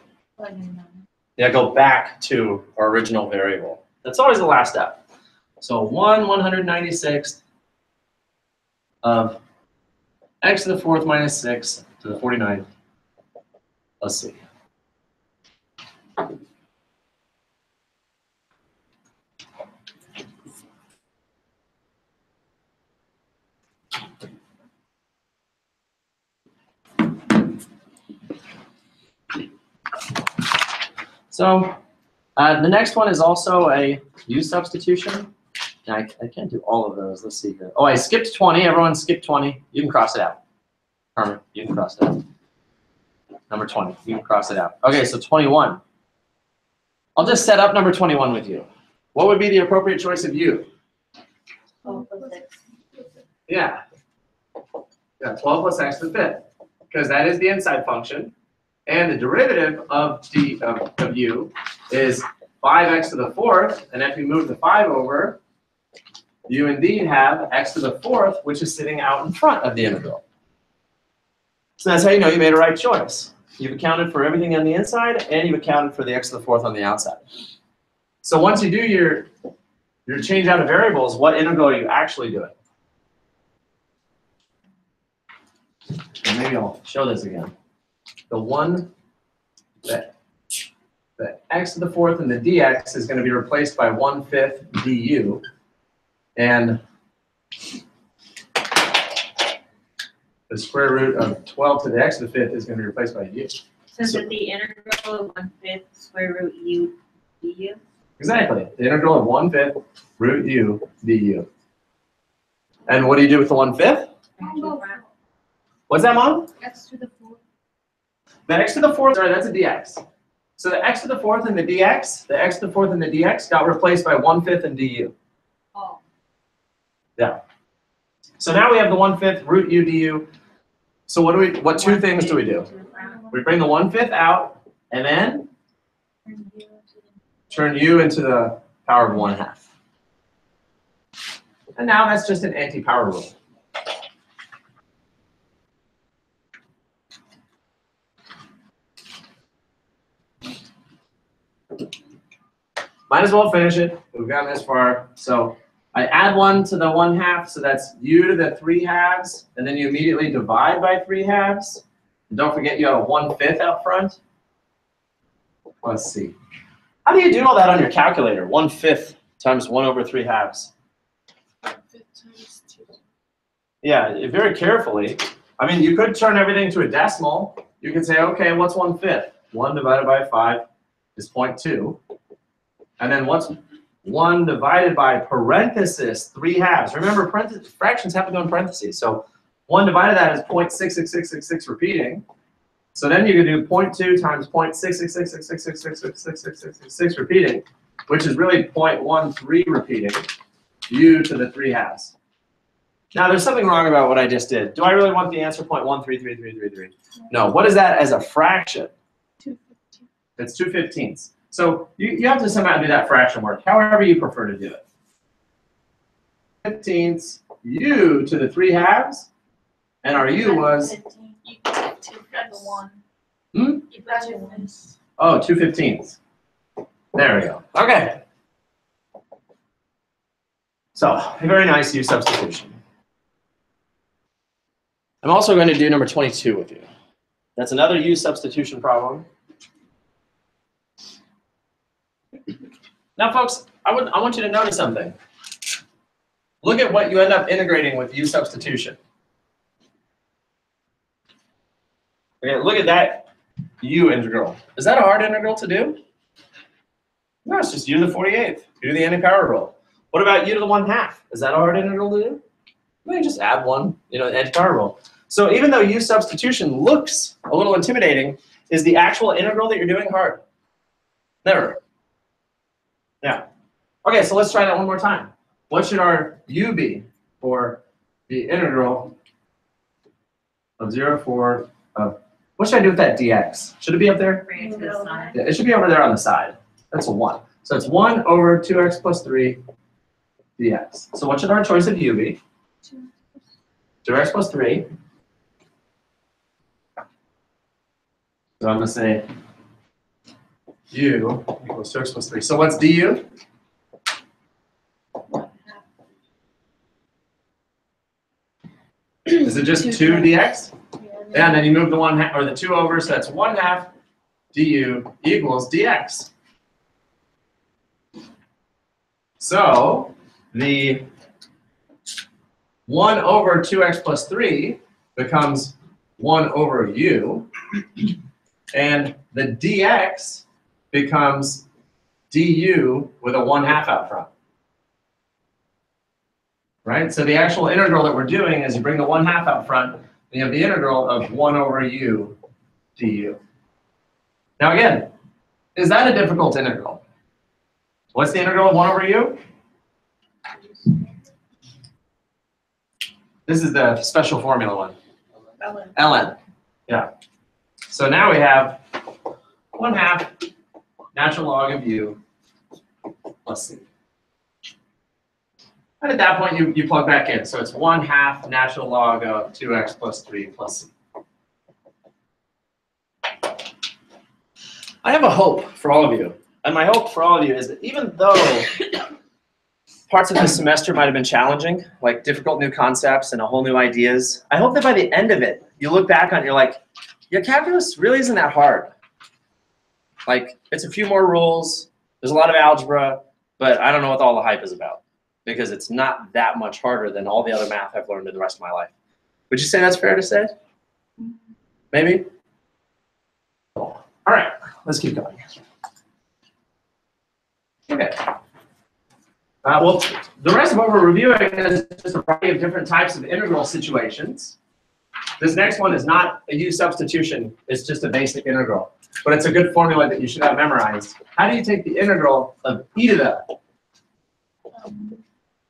Yeah, go back to our original variable. That's always the last step. So 1/196th of x to the fourth minus 6 to the 49th plus c. So the next one is also a u substitution. I can't do all of those. Let's see here. Oh, I skipped 20. Everyone skipped 20. You can cross it out. Herman, you can cross it out. Number 20. You can cross it out. Okay, so 21. I'll just set up number 21 with you. What would be the appropriate choice of u? 12 plus 6. Yeah. Yeah, 12 plus x to the fifth. Because that is the inside function. And the derivative of u is 5x to the fourth. And if you move the 5 over, you indeed have x to the fourth, which is sitting out in front of the integral. So that's how you know you made a right choice. You've accounted for everything on the inside, and you've accounted for the x to the fourth on the outside. So once you do your change out of variables, what integral are you actually doing? And maybe I'll show this again. The x to the fourth and the dx is going to be replaced by 1/5 du. And the square root of 12 to the x to the fifth is going to be replaced by u. So is it the integral of 1/5 square root u du? Exactly. The integral of 1/5 root u du. And what do you do with the 1/5? What's that, Mom? X to the fourth. The x to the fourth, sorry, that's a dx. So the x to the fourth and the dx, the x to the fourth and the dx got replaced by 1/5 and du. Oh. Yeah. So now we have the 1/5 root u du. So what two things do we do? We bring the 1/5 out, and then turn u into the power of 1/2. And now that's just an anti-power rule. Might as well finish it. We've gotten this far. So I add 1 to the 1/2, so that's u to the 3/2, and then you immediately divide by 3/2. And don't forget you have a 1/5 out front. Let's see. How do you do all that on your calculator? 1/5 times 1 over 3/2. Yeah, very carefully. I mean, you could turn everything to a decimal. You could say, okay, what's 1/5? 1 divided by 5 is 0.2. And then what's 1 divided by parenthesis 3/2. Remember, fractions have to go in parentheses. So 1 divided that is 0.66666 repeating. So then you can do 0.2 times 0.66666666666 repeating, which is really 0.13 repeating, u to the 3/2. Now there's something wrong about what I just did. Do I really want the answer 0.133333? No. What is that as a fraction? 2/15. It's 2/15. So you have to somehow do that fraction work, however you prefer to do it. 15ths u to the 3/2, and our u was 15. You get 2 for the 1. Hmm? You got 2 ones. Oh, 2/15. There we go. Okay. So a very nice u substitution. I'm also going to do number 22 with you. That's another u substitution problem. Now, folks, I want you to notice something. Look at what you end up integrating with u substitution. Okay, look at that u integral. Is that a hard integral to do? No, it's just u to the 48th. You do the anti-power rule. What about u to the 1/2? Is that a hard integral to do? Well, you just add 1, the anti-power rule. So even though u substitution looks a little intimidating, is the actual integral that you're doing hard? Never. Yeah. Okay, so let's try that one more time. What should our u be for the integral of 0 of, what should I do with that dx? Should it be up there? Bring it to the side. Yeah, it should be over there on the side. That's a 1. So it's 1 over 2x plus 3 dx. So what should our choice of u be? 2x plus 3. So I'm going to say u equals 2x plus 3. So what's du? Is it just 2 dx? Yeah, and then you move the 1/2 or the 2 over, so that's 1/2 du equals dx. So the 1 over 2x plus 3 becomes 1 over u, and the dx becomes du with a 1/2 out front. Right? So the actual integral that we're doing is you bring the 1/2 out front, and you have the integral of 1 over u du. Now again, is that a difficult integral? What's the integral of 1 over u? This is the special formula one. ln. Yeah. So now we have 1/2 natural log of u plus c. And at that point, you plug back in. So it's 1/2 natural log of 2x plus 3 plus c. I have a hope for all of you. And my hope for all of you is that even though parts of this semester might have been challenging, like difficult new concepts and a whole new ideas, I hope that by the end of it, you look back on it, you're like, yeah, calculus really isn't that hard. Like, it's a few more rules, there's a lot of algebra, but I don't know what all the hype is about, because it's not that much harder than all the other math I've learned in the rest of my life. Would you say that's fair to say? Maybe? All right, let's keep going. Okay. Well, the rest of what we're reviewing is just a variety of different types of integral situations. This next one is not a u substitution, it's just a basic integral. But it's a good formula that you should have memorized. How do you take the integral of e to the? You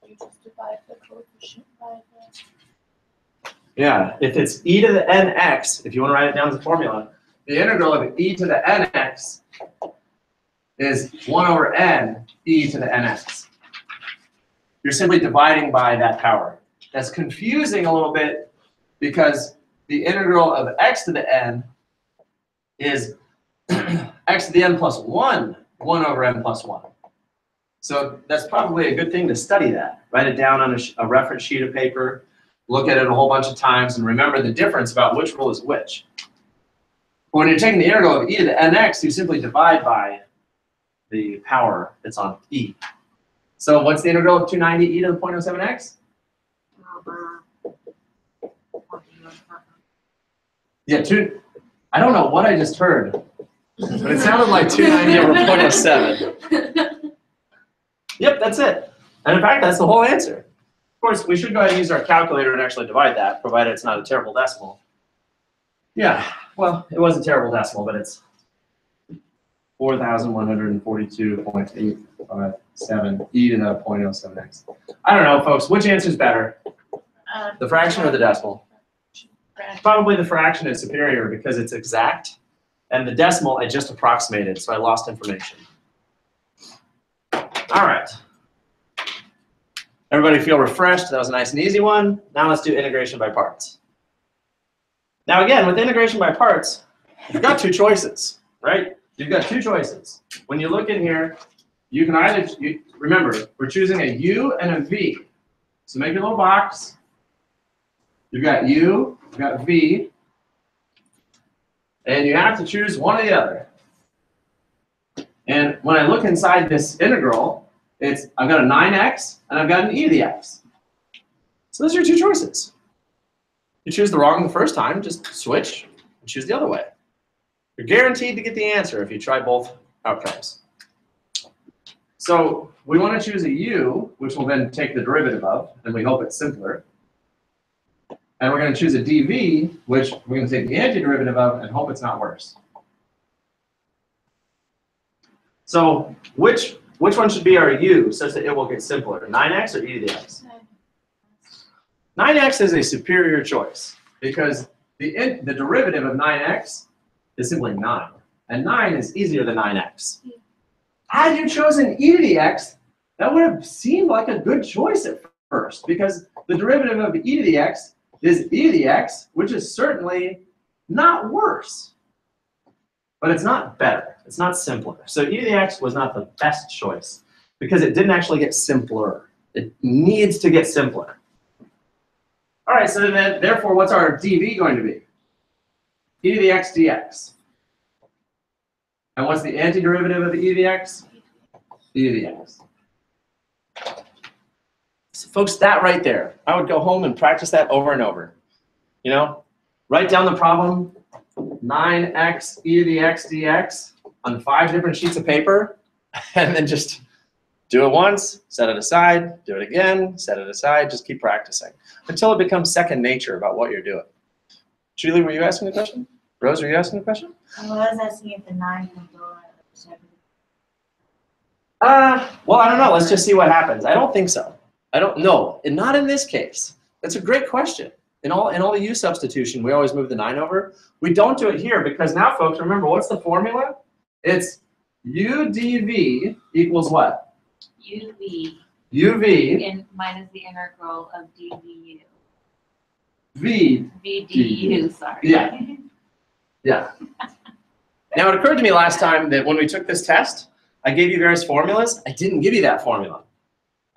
just divide the coefficient by the... Yeah, if it's e to the nx, if you want to write it down as a formula, the integral of e to the nx is 1 over n e to the nx. You're simply dividing by that power. That's confusing a little bit because the integral of x to the n is x to the n plus 1, 1 over n plus 1. So that's probably a good thing to study that. Write it down on a reference sheet of paper, look at it a whole bunch of times, and remember the difference about which rule is which. When you're taking the integral of e to the nx, you simply divide by the power that's on e. So what's the integral of 290 e to the 0.07x? Yeah, I don't know what I just heard, but it sounded like 290 over 0.07. Yep, that's it. And in fact, that's the whole answer. Of course, we should go ahead and use our calculator and actually divide that, provided it's not a terrible decimal. Yeah, well, it was a terrible decimal, but it's 4,142.857 e to the 0.07x. I don't know, folks. Which answer is better, the fraction or the decimal? Probably the fraction is superior because it's exact, and the decimal I just approximated, so I lost information. All right. Everybody feel refreshed? That was a nice and easy one. Now let's do integration by parts. Now again, with integration by parts, you've got two choices, right? You've got two choices. When you look in here, you can either, remember, we're choosing a u and a v. So make your little box. You've got u, you've got v, and you have to choose one or the other. And when I look inside this integral, I've got a 9x and I've got an e to the x. So those are your two choices. You choose the wrong the first time, just switch and choose the other way. You're guaranteed to get the answer if you try both outcomes. So we want to choose a u, which we'll then take the derivative of, and we hope it's simpler. And we're going to choose a dv, which we're going to take the antiderivative of and hope it's not worse. So which one should be our u such that it will get simpler, 9x or e to the x? 9x is a superior choice because the derivative of 9x is simply 9. And 9 is easier than 9x. Had you chosen e to the x, that would have seemed like a good choice at first because the derivative of e to the x is e to the x, which is certainly not worse. But it's not better. It's not simpler. So e to the x was not the best choice because it didn't actually get simpler. It needs to get simpler. All right, so then therefore, what's our dv going to be? E to the x dx. And what's the antiderivative of the e to the x? E to the x. So folks, that right there, I would go home and practice that over and over. You know, write down the problem, 9x e to the x dx on 5 different sheets of paper, and then just do it once, set it aside, do it again, set it aside, just keep practicing until it becomes second nature about what you're doing. Julie, were you asking a question? Rose, were you asking a question? I was asking if the 9 can go at 7. Well, I don't know. Let's just see what happens. I don't think so. I don't know. And not in this case. That's a great question. In all the u substitution, we always move the 9 over. We don't do it here because now, folks, remember, what's the formula? It's u dv equals what? uv uv minus the integral of dvu. v vdu, sorry. Yeah. Yeah. Now, it occurred to me last time that when we took this test, I gave you various formulas. I didn't give you that formula.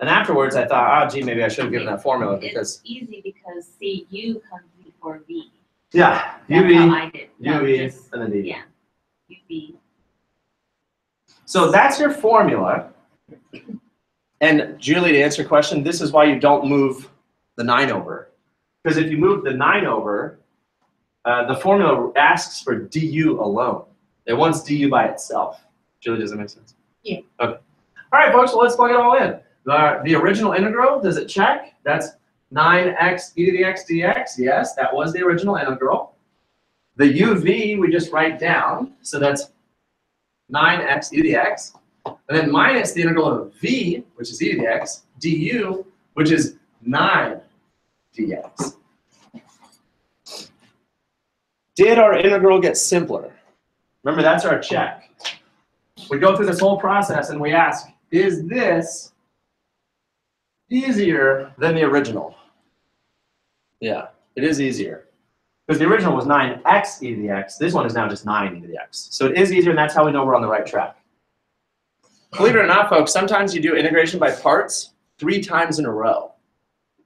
And afterwards, I thought, oh, gee, maybe I should have given that formula because... It's easy because cu comes before v. Yeah, That's uv, how I did. uv, Just, and then dv. yeah, uv. So that's your formula. And Julie, to answer your question, this is why you don't move the 9 over. Because if you move the 9 over, the formula asks for du alone. It wants du by itself. Julie, does that make sense? Yeah. Okay. All right, folks, well, let's plug it all in. The original integral, does it check? That's 9x e to the x dx. Yes, that was the original integral. The uv we just write down, so that's 9x e to the x. And then minus the integral of v, which is e to the x, du, which is 9 dx. Did our integral get simpler? Remember, that's our check. We go through this whole process and we ask, is this easier than the original? Yeah, it is easier. Because the original was 9x e to the x. This one is now just 9 e to the x. So it is easier, and that's how we know we're on the right track. Believe it or not, folks, sometimes you do integration by parts 3 times in a row.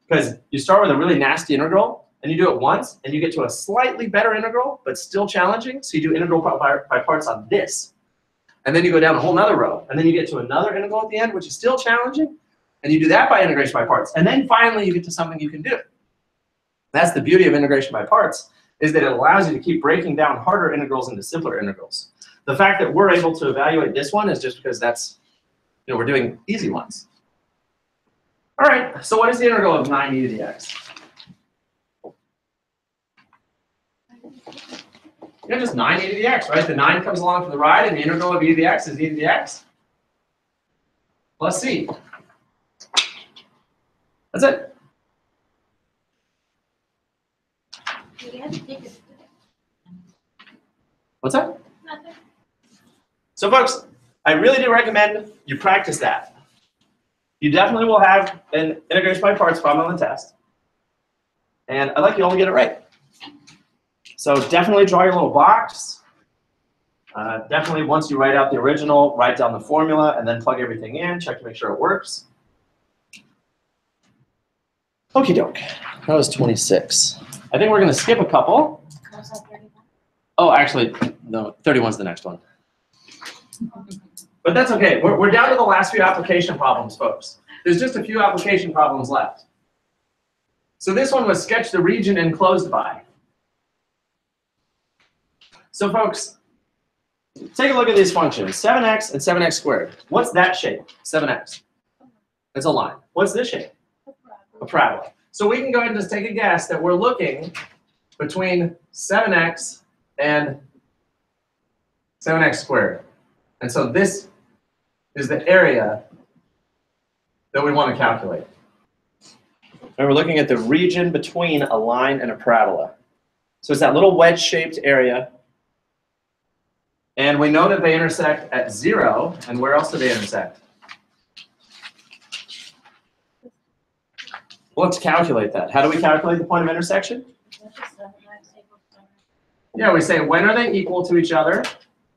Because you start with a really nasty integral, and you do it once, and you get to a slightly better integral, but still challenging. So you do integral by parts on this. And then you go down a whole nother row, and then you get to another integral at the end, which is still challenging. And you do that by integration by parts. And then finally, you get to something you can do. That's the beauty of integration by parts, is that it allows you to keep breaking down harder integrals into simpler integrals. The fact that we're able to evaluate this one is just because that's, we're doing easy ones. All right, so what is the integral of 9 e to the x? Yeah, just 9 e to the x, right? The 9 comes along for the ride, and the integral of e to the x is e to the x plus c. That's it. You have to think of What's that? nothing. So folks, I really do recommend you practice that. You definitely will have an integration by parts problem on the test. And I'd like you all to get it right. So definitely draw your little box. Definitely once you write out the original, write down the formula and then plug everything in, check to make sure it works. Okie doke, that was 26. I think we're gonna skip a couple. Oh, actually, no, 31's the next one. But that's okay, we're down to the last few application problems, folks. There's just a few application problems left. So this one was sketch the region enclosed by. So folks, take a look at these functions, 7x and 7x squared. What's that shape, 7x? It's a line. What's this shape? A parabola. So we can go ahead and just take a guess that we're looking between 7x and 7x squared. And so this is the area that we want to calculate. And we're looking at the region between a line and a parabola. So it's that little wedge-shaped area. And we know that they intersect at 0. And where else do they intersect? Well, let's calculate that. How do we calculate the point of intersection? Yeah, we say when are they equal to each other?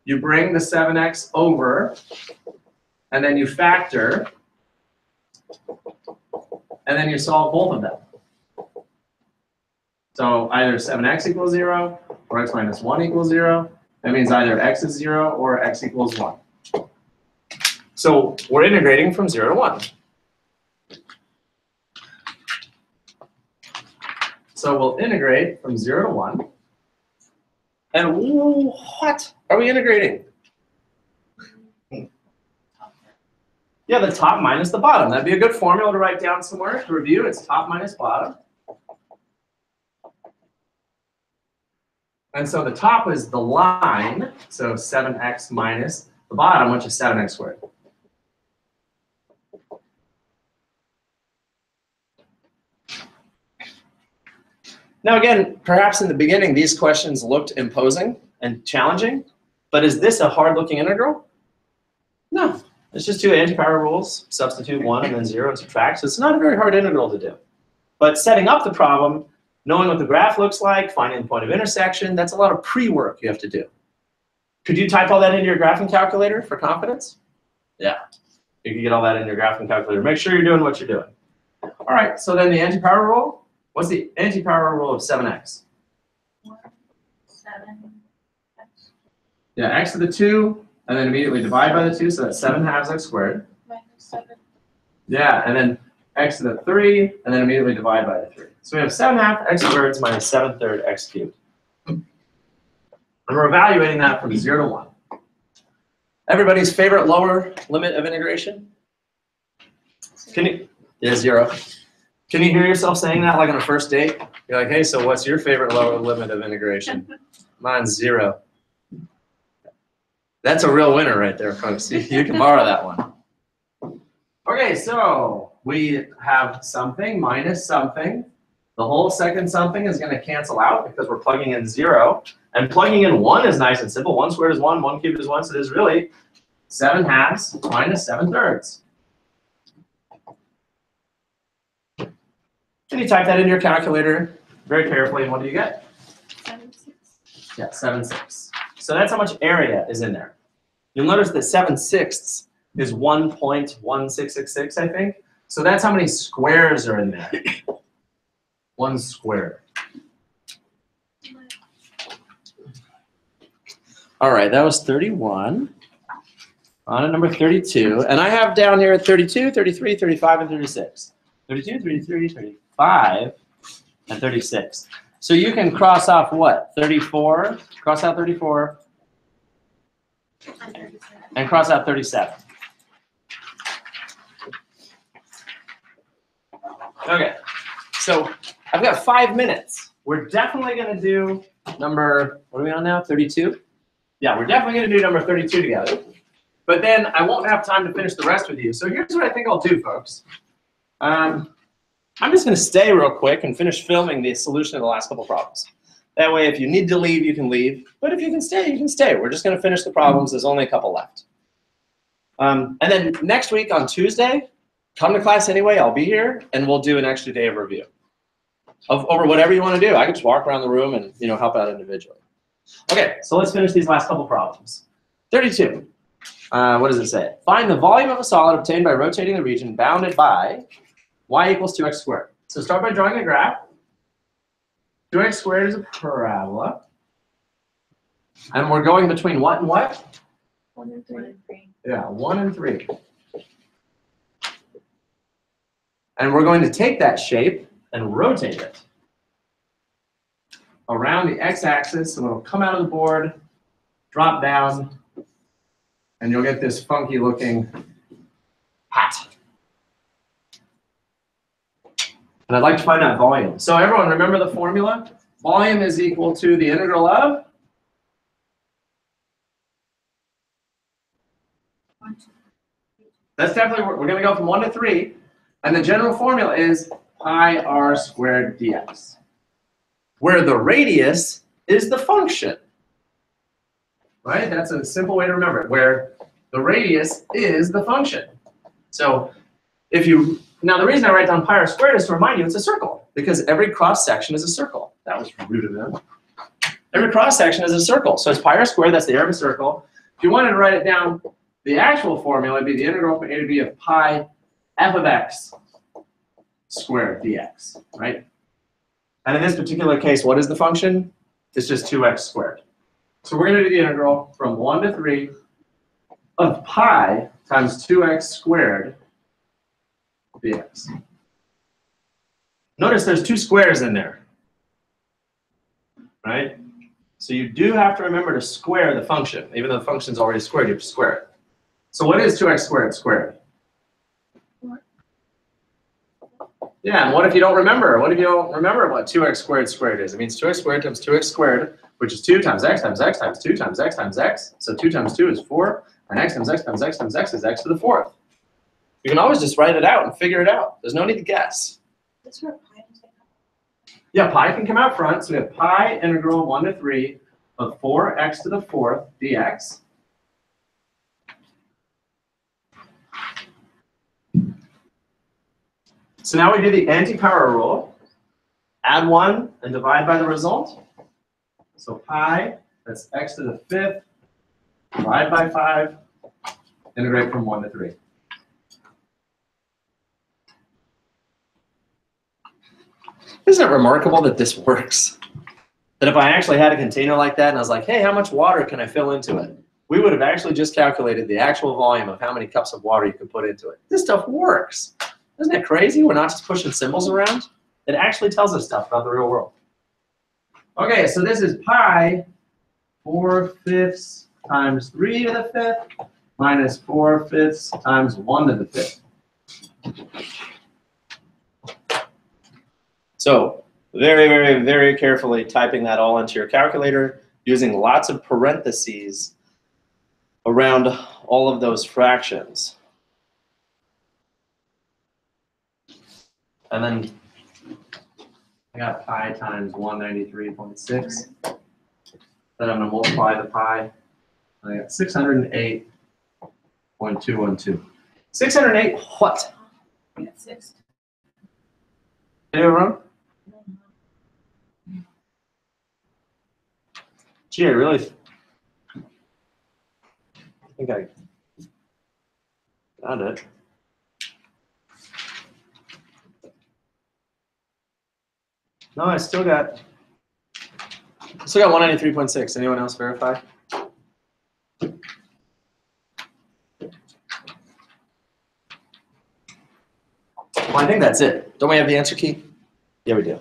You bring the 7x over, and then you factor, and then you solve both of them. So either 7x equals 0 or x minus 1 equals 0. That means either x is 0 or x equals 1. So we're integrating from 0 to 1. So we'll integrate from 0 to 1. And what are we integrating? Yeah, the top minus the bottom. That'd be a good formula to write down somewhere to review. It's top minus bottom. And so the top is the line, so 7x minus the bottom, which is 7x squared. Now again, perhaps in the beginning these questions looked imposing and challenging, but is this a hard-looking integral? No. It's just two anti-power rules, substitute 1 and then 0 and subtract. So it's not a very hard integral to do. But setting up the problem, knowing what the graph looks like, finding the point of intersection, that's a lot of pre-work you have to do. Could you type all that into your graphing calculator for confidence? Yeah, you can get all that in your graphing calculator. Make sure you're doing what you're doing. All right, so then the anti-power rule. What's the anti-power rule of 7x? 7. Yeah, x to the 2, and then immediately divide by the 2, so that's 7 halves x squared. Minus 7. Yeah, and then x to the 3, and then immediately divide by the 3. So we have 7 half x squared minus 7/3 x cubed. And we're evaluating that from 0 to 1. Everybody's favorite lower limit of integration? Can you? Yeah, 0. Can you hear yourself saying that like on a first date? You're like, hey, so what's your favorite lower limit of integration? Mine's 0. That's a real winner right there, folks. You can borrow that one. Okay, so we have something minus something. The whole second something is going to cancel out because we're plugging in 0. And plugging in 1 is nice and simple. 1 squared is 1, 1 cubed is 1. So it is really 7 halves minus 7/3. Can you type that into your calculator very carefully, and what do you get? 7/6. Yeah, 7/6. So that's how much area is in there. You'll notice that 7/6 is 1.1666, I think. So that's how many squares are in there. 1 square. All right, that was 31. On to number 32. And I have down here 32, 33, 35, and 36. 32, 33, 35, and 36. So you can cross off what? 34, cross out 34, and cross out 37. Okay, so I've got 5 minutes. We're definitely going to do number, what are we on now, 32? Yeah, we're definitely going to do number 32 together. But then I won't have time to finish the rest with you. So here's what I think I'll do, folks. I'm just going to stay real quick and finish filming the solution of the last couple problems. That way, if you need to leave, you can leave. But if you can stay, you can stay. We're just going to finish the problems. There's only a couple left. And then next week on Tuesday, come to class anyway. I'll be here, and we'll do an extra day of review over whatever you want to do. I can just walk around the room and help out individually. Okay, so let's finish these last couple problems. 32. What does it say? Find the volume of a solid obtained by rotating the region bounded by y equals 2x squared. So start by drawing a graph. 2x squared is a parabola. And we're going between what and what? 1 and 3. Yeah, 1 and 3. And we're going to take that shape and rotate it around the x-axis, and it'll come out of the board, drop down, and you'll get this funky looking hat. And I'd like to find that volume. So everyone, remember the formula? Volume is equal to the integral of? That's definitely, we're going to go from 1 to 3. And the general formula is pi r squared dx, where the radius is the function. Right? That's a simple way to remember it, where the radius is the function. So if you, now the reason I write down pi r squared is to remind you it's a circle, because every cross section is a circle. That was rudimentary. Every cross section is a circle. So it's pi r squared, that's the area of a circle. If you wanted to write it down, the actual formula would be the integral from a to b of pi f of x squared dx, right? And in this particular case, what is the function? It's just 2x squared. So we're going to do the integral from 1 to 3 of pi times 2x squared dx. Notice there's 2 squares in there, right? So you do have to remember to square the function. Even though the function's already squared, you have to square it. So what is 2x squared squared? Yeah, and what if you don't remember? What if you don't remember what 2x squared squared is? It means 2x squared times 2x squared, which is 2 times x times x times 2 times x times x. So 2 times 2 is 4, and x times x times x times x is x to the 4th. You can always just write it out and figure it out. There's no need to guess. That's where pi is like. Yeah, pi can come out front. So we have pi integral 1 to 3 of 4x to the 4th dx. So now we do the anti-power rule. Add 1 and divide by the result. So pi, that's x to the 5th, divide by 5, integrate from 1 to 3. Isn't it remarkable that this works? That if I actually had a container like that and I was like, hey, how much water can I fill into it? We would have actually just calculated the actual volume of how many cups of water you could put into it. This stuff works. Isn't it crazy? We're not just pushing symbols around. It actually tells us stuff about the real world. Okay, so this is pi 4/5 times 3 to the 5th minus 4/5 times 1 to the 5th. So very, very, very carefully typing that all into your calculator, using lots of parentheses around all of those fractions. And then I got pi times 193.6. Then I'm going to multiply the pi. I got 608.212. 608 what? We got 6. Did I do it wrong? Gee, I really think I got it. No, I still got 193.6. Anyone else verify? Well, I think that's it. Don't we have the answer key? Yeah, we do.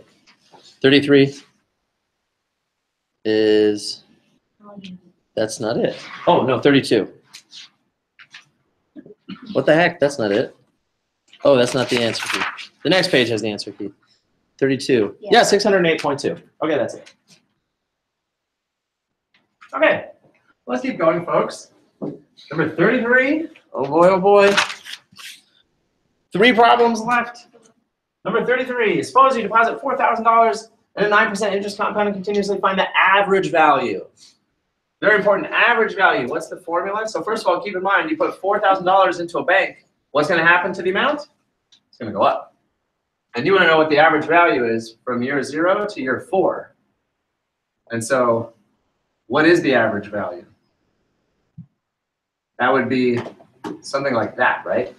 33 is, that's not it. Oh, no, 32. What the heck? That's not it. Oh, that's not the answer key. The next page has the answer key. 32. Yeah. Yeah, 608.2. Okay, that's it. Okay, let's keep going, folks. Number 33. Oh boy, oh boy. 3 problems left. Number 33. Suppose you deposit $4,000 and a 9% interest compound and continuously find the average value. Very important, average value. What's the formula? So first of all, keep in mind, you put $4,000 into a bank. What's going to happen to the amount? It's going to go up. And you want to know what the average value is from year 0 to year 4. And so what is the average value? That would be something like that, right?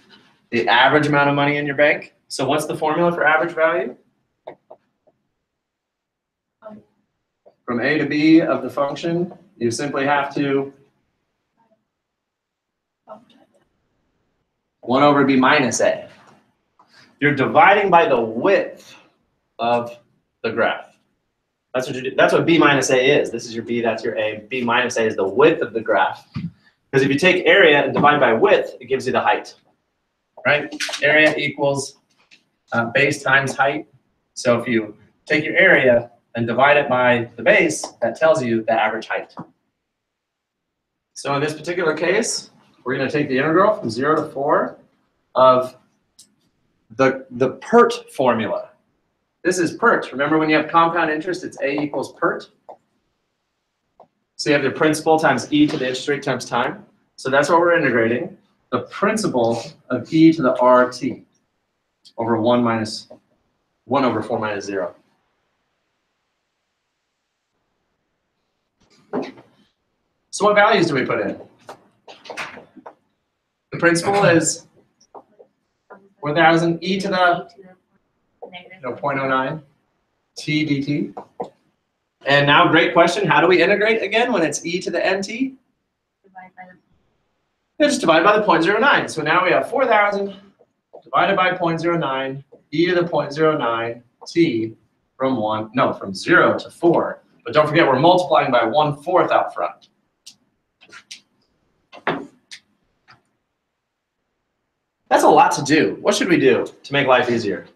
The average amount of money in your bank. So what's the formula for average value? From A to B of the function, you simply have to 1 over B minus A. You're dividing by the width of the graph. That's what you do. That's what B minus A is. This is your B, that's your A. B minus A is the width of the graph. Because if you take area and divide by width, it gives you the height, right? Area equals base times height. So if you take your area and divide it by the base, that tells you the average height. So in this particular case, we're going to take the integral from 0 to 4 of the PERT formula. This is PERT. Remember when you have compound interest, it's A equals PERT. So you have the principal times e to the interest rate times time. So that's what we're integrating. The principal of e to the RT over 1 over 4 minus 0. So what values do we put in? The principal is 4,000 e to the 0.09 t dt. And now, great question. How do we integrate again when it's e to the nt? Just divide by the 0.09. So now we have 4,000 divided by 0.09 e to the 0.09 t from 0 to 4. But don't forget, we're multiplying by 1/4 out front. That's a lot to do. What should we do to make life easier?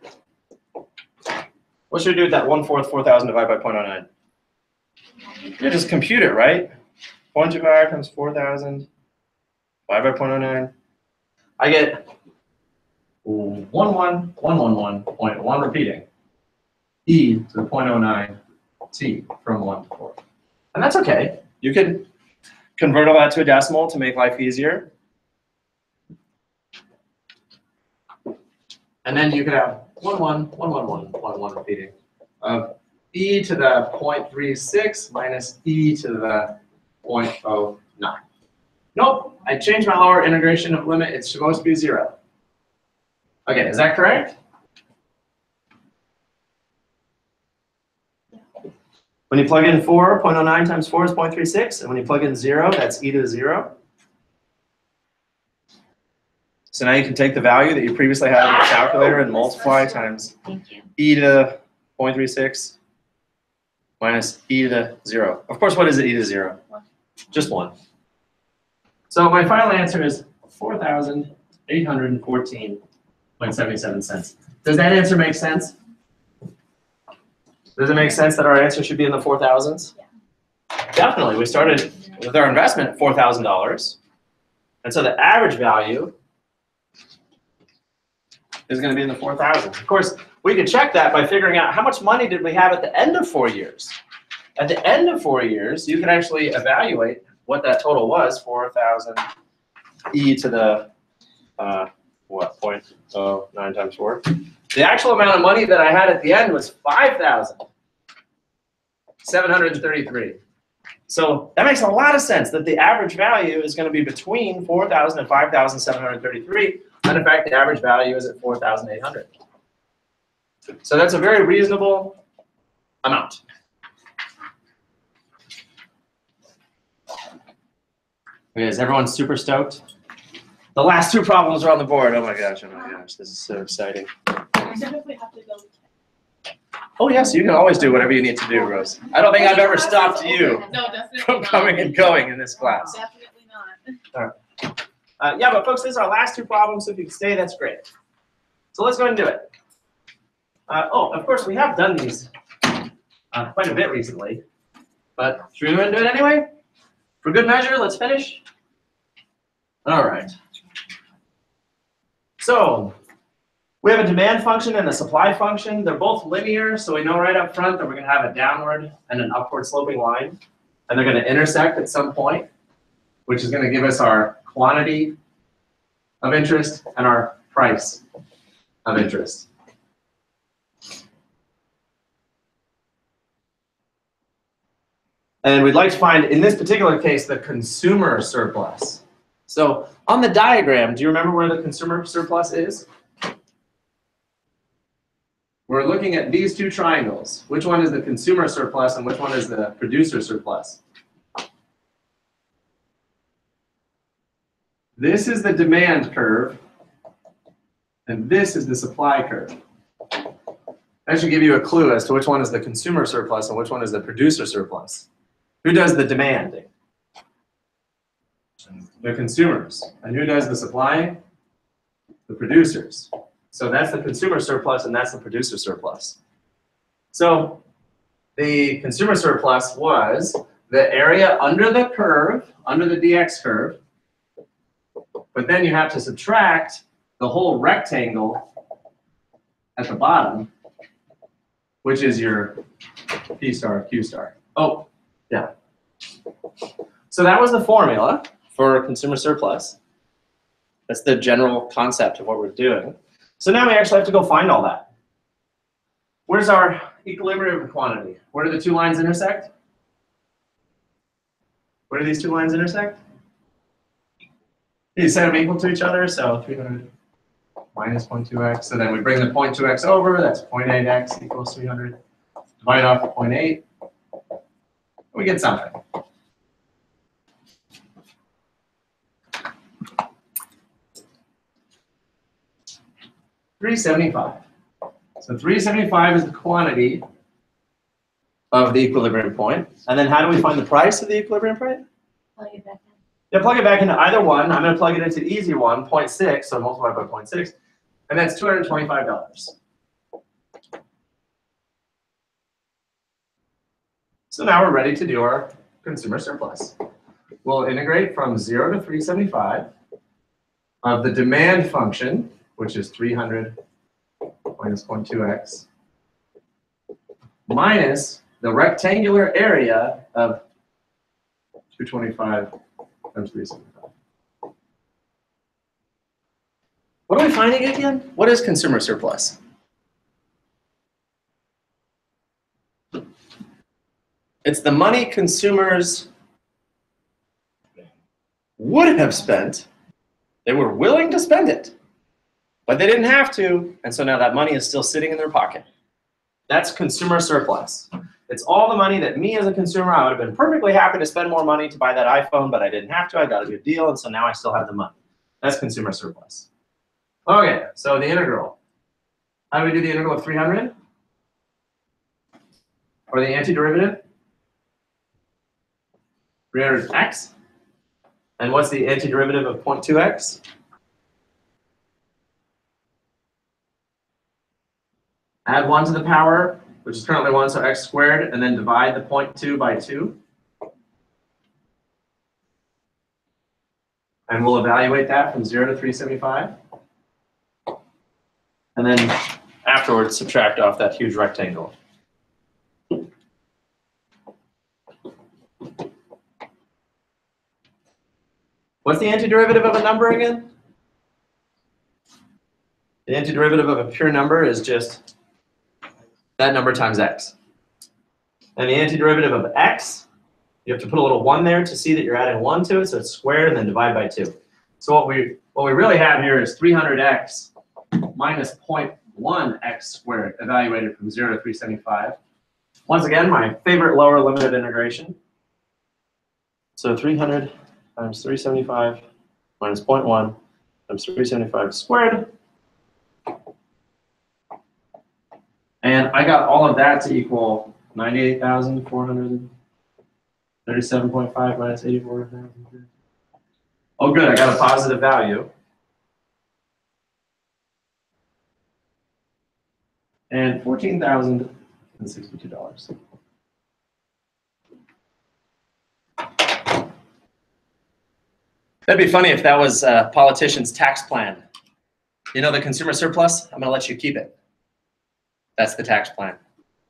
What should we do with that 1/4 4,000 divided by 0.09? You just compute it, right? 0.25 times 4,000 divided by 0.09. I get 11111.1 repeating e to the 0.09 t from 1 to 4. And that's okay. You can convert all that to a decimal to make life easier. And then you could have 11111.1 repeating of e to the 0.36 minus e to the 0.09. Nope, I changed my lower integration of limit. It's supposed to be 0. Okay, is that correct? When you plug in 4, 0.09 times 4 is 0.36. And when you plug in 0, that's e to the 0. So now you can take the value that you previously had in the calculator and multiply times e to 0.36 minus e to the 0. Of course, what is it, e to 0? Just 1. So my final answer is 4,814.77 cents. Does that answer make sense? Does it make sense that our answer should be in the 4,000s? Yeah. Definitely. We started with our investment at $4,000. And so the average value is going to be in the 4,000. Of course, we could check that by figuring out how much money did we have at the end of 4 years. At the end of 4 years, you can actually evaluate what that total was, 4,000 e to the, 0.09 times 4. The actual amount of money that I had at the end was 5,733. So that makes a lot of sense that the average value is going to be between 4,000 and 5,733. And in fact, the average value is at 4,800. So that's a very reasonable amount. Okay, is everyone super stoked? The last 2 problems are on the board. Oh my gosh, this is so exciting. I typically have to go. Oh yes, you can always do whatever you need to do, Rose. I don't think I've ever stopped you No, definitely from not. coming and going in this class. Definitely not. Yeah, but folks, this is our last 2 problems, so if you can stay, that's great. So let's go ahead and do it. Oh, of course, we have done these quite a bit recently, but should we do it anyway? For good measure, let's finish. All right. So we have a demand function and a supply function. They're both linear, so we know right up front that we're going to have a downward and an upward sloping line, and they're going to intersect at some point, which is going to give us our quantity of interest and our price of interest. And we'd like to find, in this particular case, the consumer surplus. So on the diagram, do you remember where the consumer surplus is? We're looking at these two triangles. Which one is the consumer surplus and which one is the producer surplus? This is the demand curve, and this is the supply curve. That should give you a clue as to which one is the consumer surplus and which one is the producer surplus. Who does the demanding? The consumers. And who does the supplying? The producers. So that's the consumer surplus and that's the producer surplus. So the consumer surplus was the area under the curve, under the dx curve, but then you have to subtract the whole rectangle at the bottom, which is your P star, Q star. Oh, yeah. So that was the formula for consumer surplus. That's the general concept of what we're doing. So now we actually have to go find all that. Where's our equilibrium quantity? Where do the two lines intersect? Where do these two lines intersect? You set them equal to each other, so 300 minus 0.2x. So then we bring the 0.2x over, that's 0.8x equals 300. Divide off the 0.8. We get something. $375. So 375 is the quantity of the equilibrium point. And then how do we find the price of the equilibrium point? Plug it back in. Yeah, plug it back into either one. I'm going to plug it into the easy one, 0.6, so multiply by 0.6. And that's $225. So now we're ready to do our consumer surplus. We'll integrate from 0 to 375 of the demand function, which is 300 minus 0.2x, minus the rectangular area of 225 times 375. What are we finding again? What is consumer surplus? It's the money consumers would have spent. They were willing to spend it, but they didn't have to, and so now that money is still sitting in their pocket. That's consumer surplus. It's all the money that me as a consumer, I would have been perfectly happy to spend more money to buy that iPhone, but I didn't have to. I got a good deal, and so now I still have the money. That's consumer surplus. Okay, so the integral. How do we do the integral of 300? Or the antiderivative? 300x. And what's the antiderivative of 0.2x? Add 1 to the power, which is currently 1, so x squared, and then divide the 0.2 by 2. And we'll evaluate that from 0 to 375. And then afterwards, subtract off that huge rectangle. What's the antiderivative of a number again? The antiderivative of a pure number is just that number times x. And the antiderivative of x, you have to put a little 1 there to see that you're adding 1 to it, so it's squared, and then divide by 2. So what we really have here is 300x minus 0.1x squared, evaluated from 0 to 375. Once again, my favorite lower limit of integration. So 300 times 375 minus 0.1 times 375 squared. And I got all of that to equal 98,437.5 minus 84,000. Oh, good, I got a positive value. and $14,062. That'd be funny if that was a politician's tax plan. You know the consumer surplus? I'm gonna let you keep it. That's the tax plan.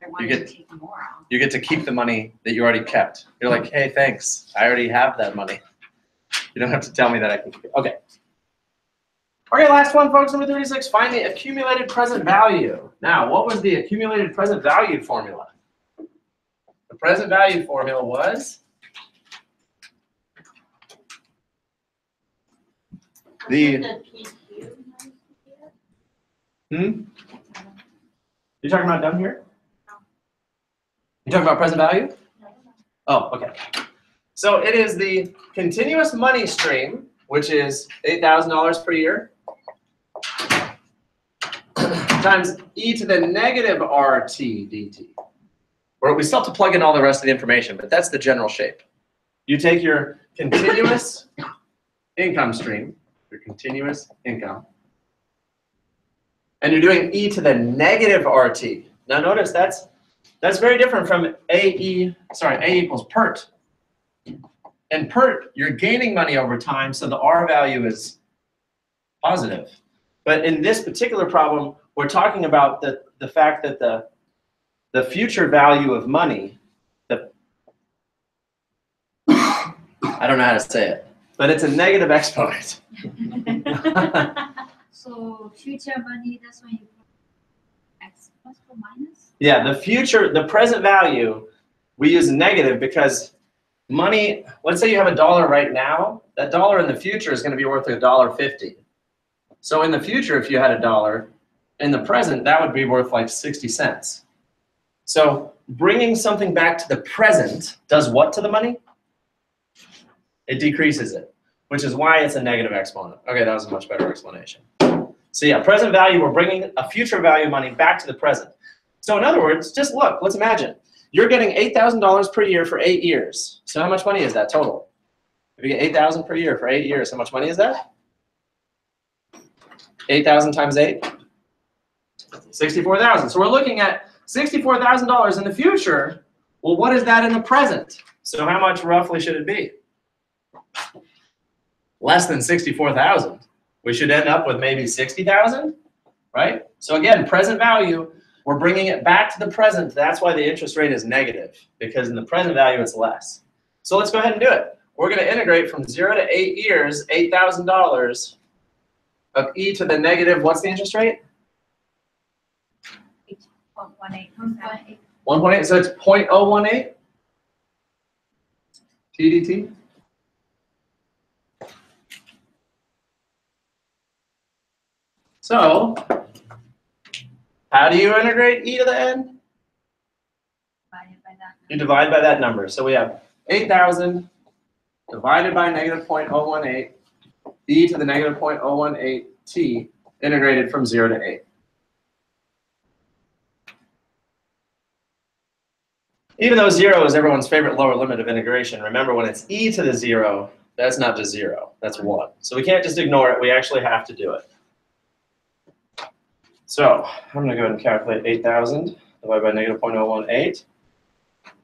They wanted get- to take more out. You get to keep the money that you already kept. You're like, hey, thanks. I already have that money. You don't have to tell me that I can keep it. Okay. Okay, last one, folks, number 36. Find the accumulated present value. Now, what was the accumulated present value formula? The present value formula was the you're talking about down here? You're talking about present value? Oh, okay. So it is the continuous money stream, which is $8,000 per year, times e to the negative RT dt. Or we still have to plug in all the rest of the information, but that's the general shape. You take your continuous income stream, your continuous income, and you're doing e to the negative RT. Now notice that's very different from A equals PERT. In PERT, you're gaining money over time, so the R value is positive. But in this particular problem, we're talking about the fact that the future value of money, I don't know how to say it, but it's a negative exponent. So future money, that's when you put X plus or minus? Yeah, the present value, we use negative because money, let's say you have $1 right now, that dollar in the future is going to be worth $1.50. So in the future, if you had $1, in the present, that would be worth like 60 cents. So bringing something back to the present does what to the money? It decreases it, which is why it's a negative exponent. Okay, that was a much better explanation. So yeah, present value, we're bringing a future value of money back to the present. So in other words, just look, let's imagine. You're getting $8,000 per year for 8 years. So how much money is that total? If you get $8,000 per year for 8 years, how much money is that? 8,000 times 8? 64,000. So we're looking at $64,000 in the future. Well, what is that in the present? So how much roughly should it be? Less than 64,000. We should end up with maybe 60,000, right? So again, present value, we're bringing it back to the present. That's why the interest rate is negative, because in the present value it's less. So let's go ahead and do it. We're going to integrate from 0 to 8 years, $8,000 of e to the negative, what's the interest rate? 1.18. 1.8, so it's 0.018 TDT. So, how do you integrate e to the n? Divided by that. You divide by that number. So we have 8,000 divided by negative 0.018, e to the negative 0.018 t integrated from 0 to 8. Even though 0 is everyone's favorite lower limit of integration, remember when it's e to the 0, that's not just 0, that's 1. So we can't just ignore it, we actually have to do it. So I'm going to go ahead and calculate 8,000 divided by negative 0.018.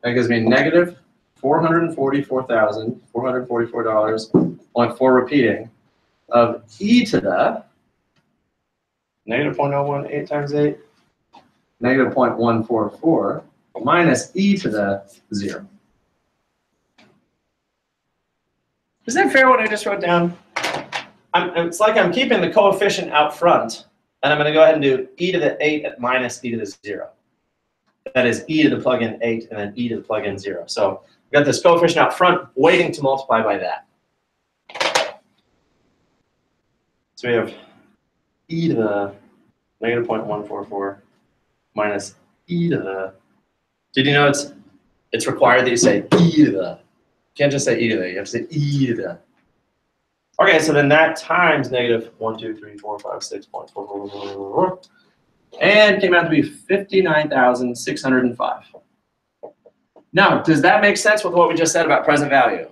That gives me negative $444,444.4 repeating of e to the negative 0.018 times 8, negative 0.144 minus e to the 0. Is that fair what I just wrote down? It's like I'm keeping the coefficient out front, and I'm going to go ahead and do e to the 8 minus e to the 0. That is e to the plug-in 8 and then e to the plug-in 0. So we've got this coefficient out front waiting to multiply by that. So we have e to the negative 0.144 minus e to the. Did you know it's required that you say e to the? You can't just say e to the. You have to say e to the. Okay, so then that times negative 1,2,3,4,5,6.444 and came out to be 59,605. Now, does that make sense with what we just said about present value?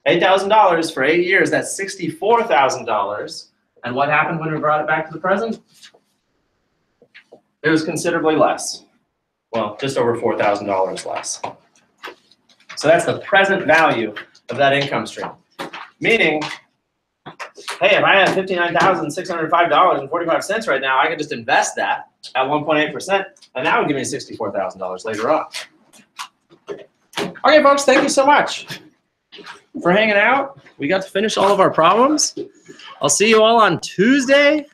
$8,000 for 8 years, that's $64,000. And what happened when we brought it back to the present? it was considerably less. Well, just over $4,000 less. So that's the present value of that income stream. Meaning, hey, if I have $59,605.45 right now, I could just invest that at 1.8%, and that would give me $64,000 later on. Okay, folks, thank you so much for hanging out. We got to finish all of our problems. I'll see you all on Tuesday.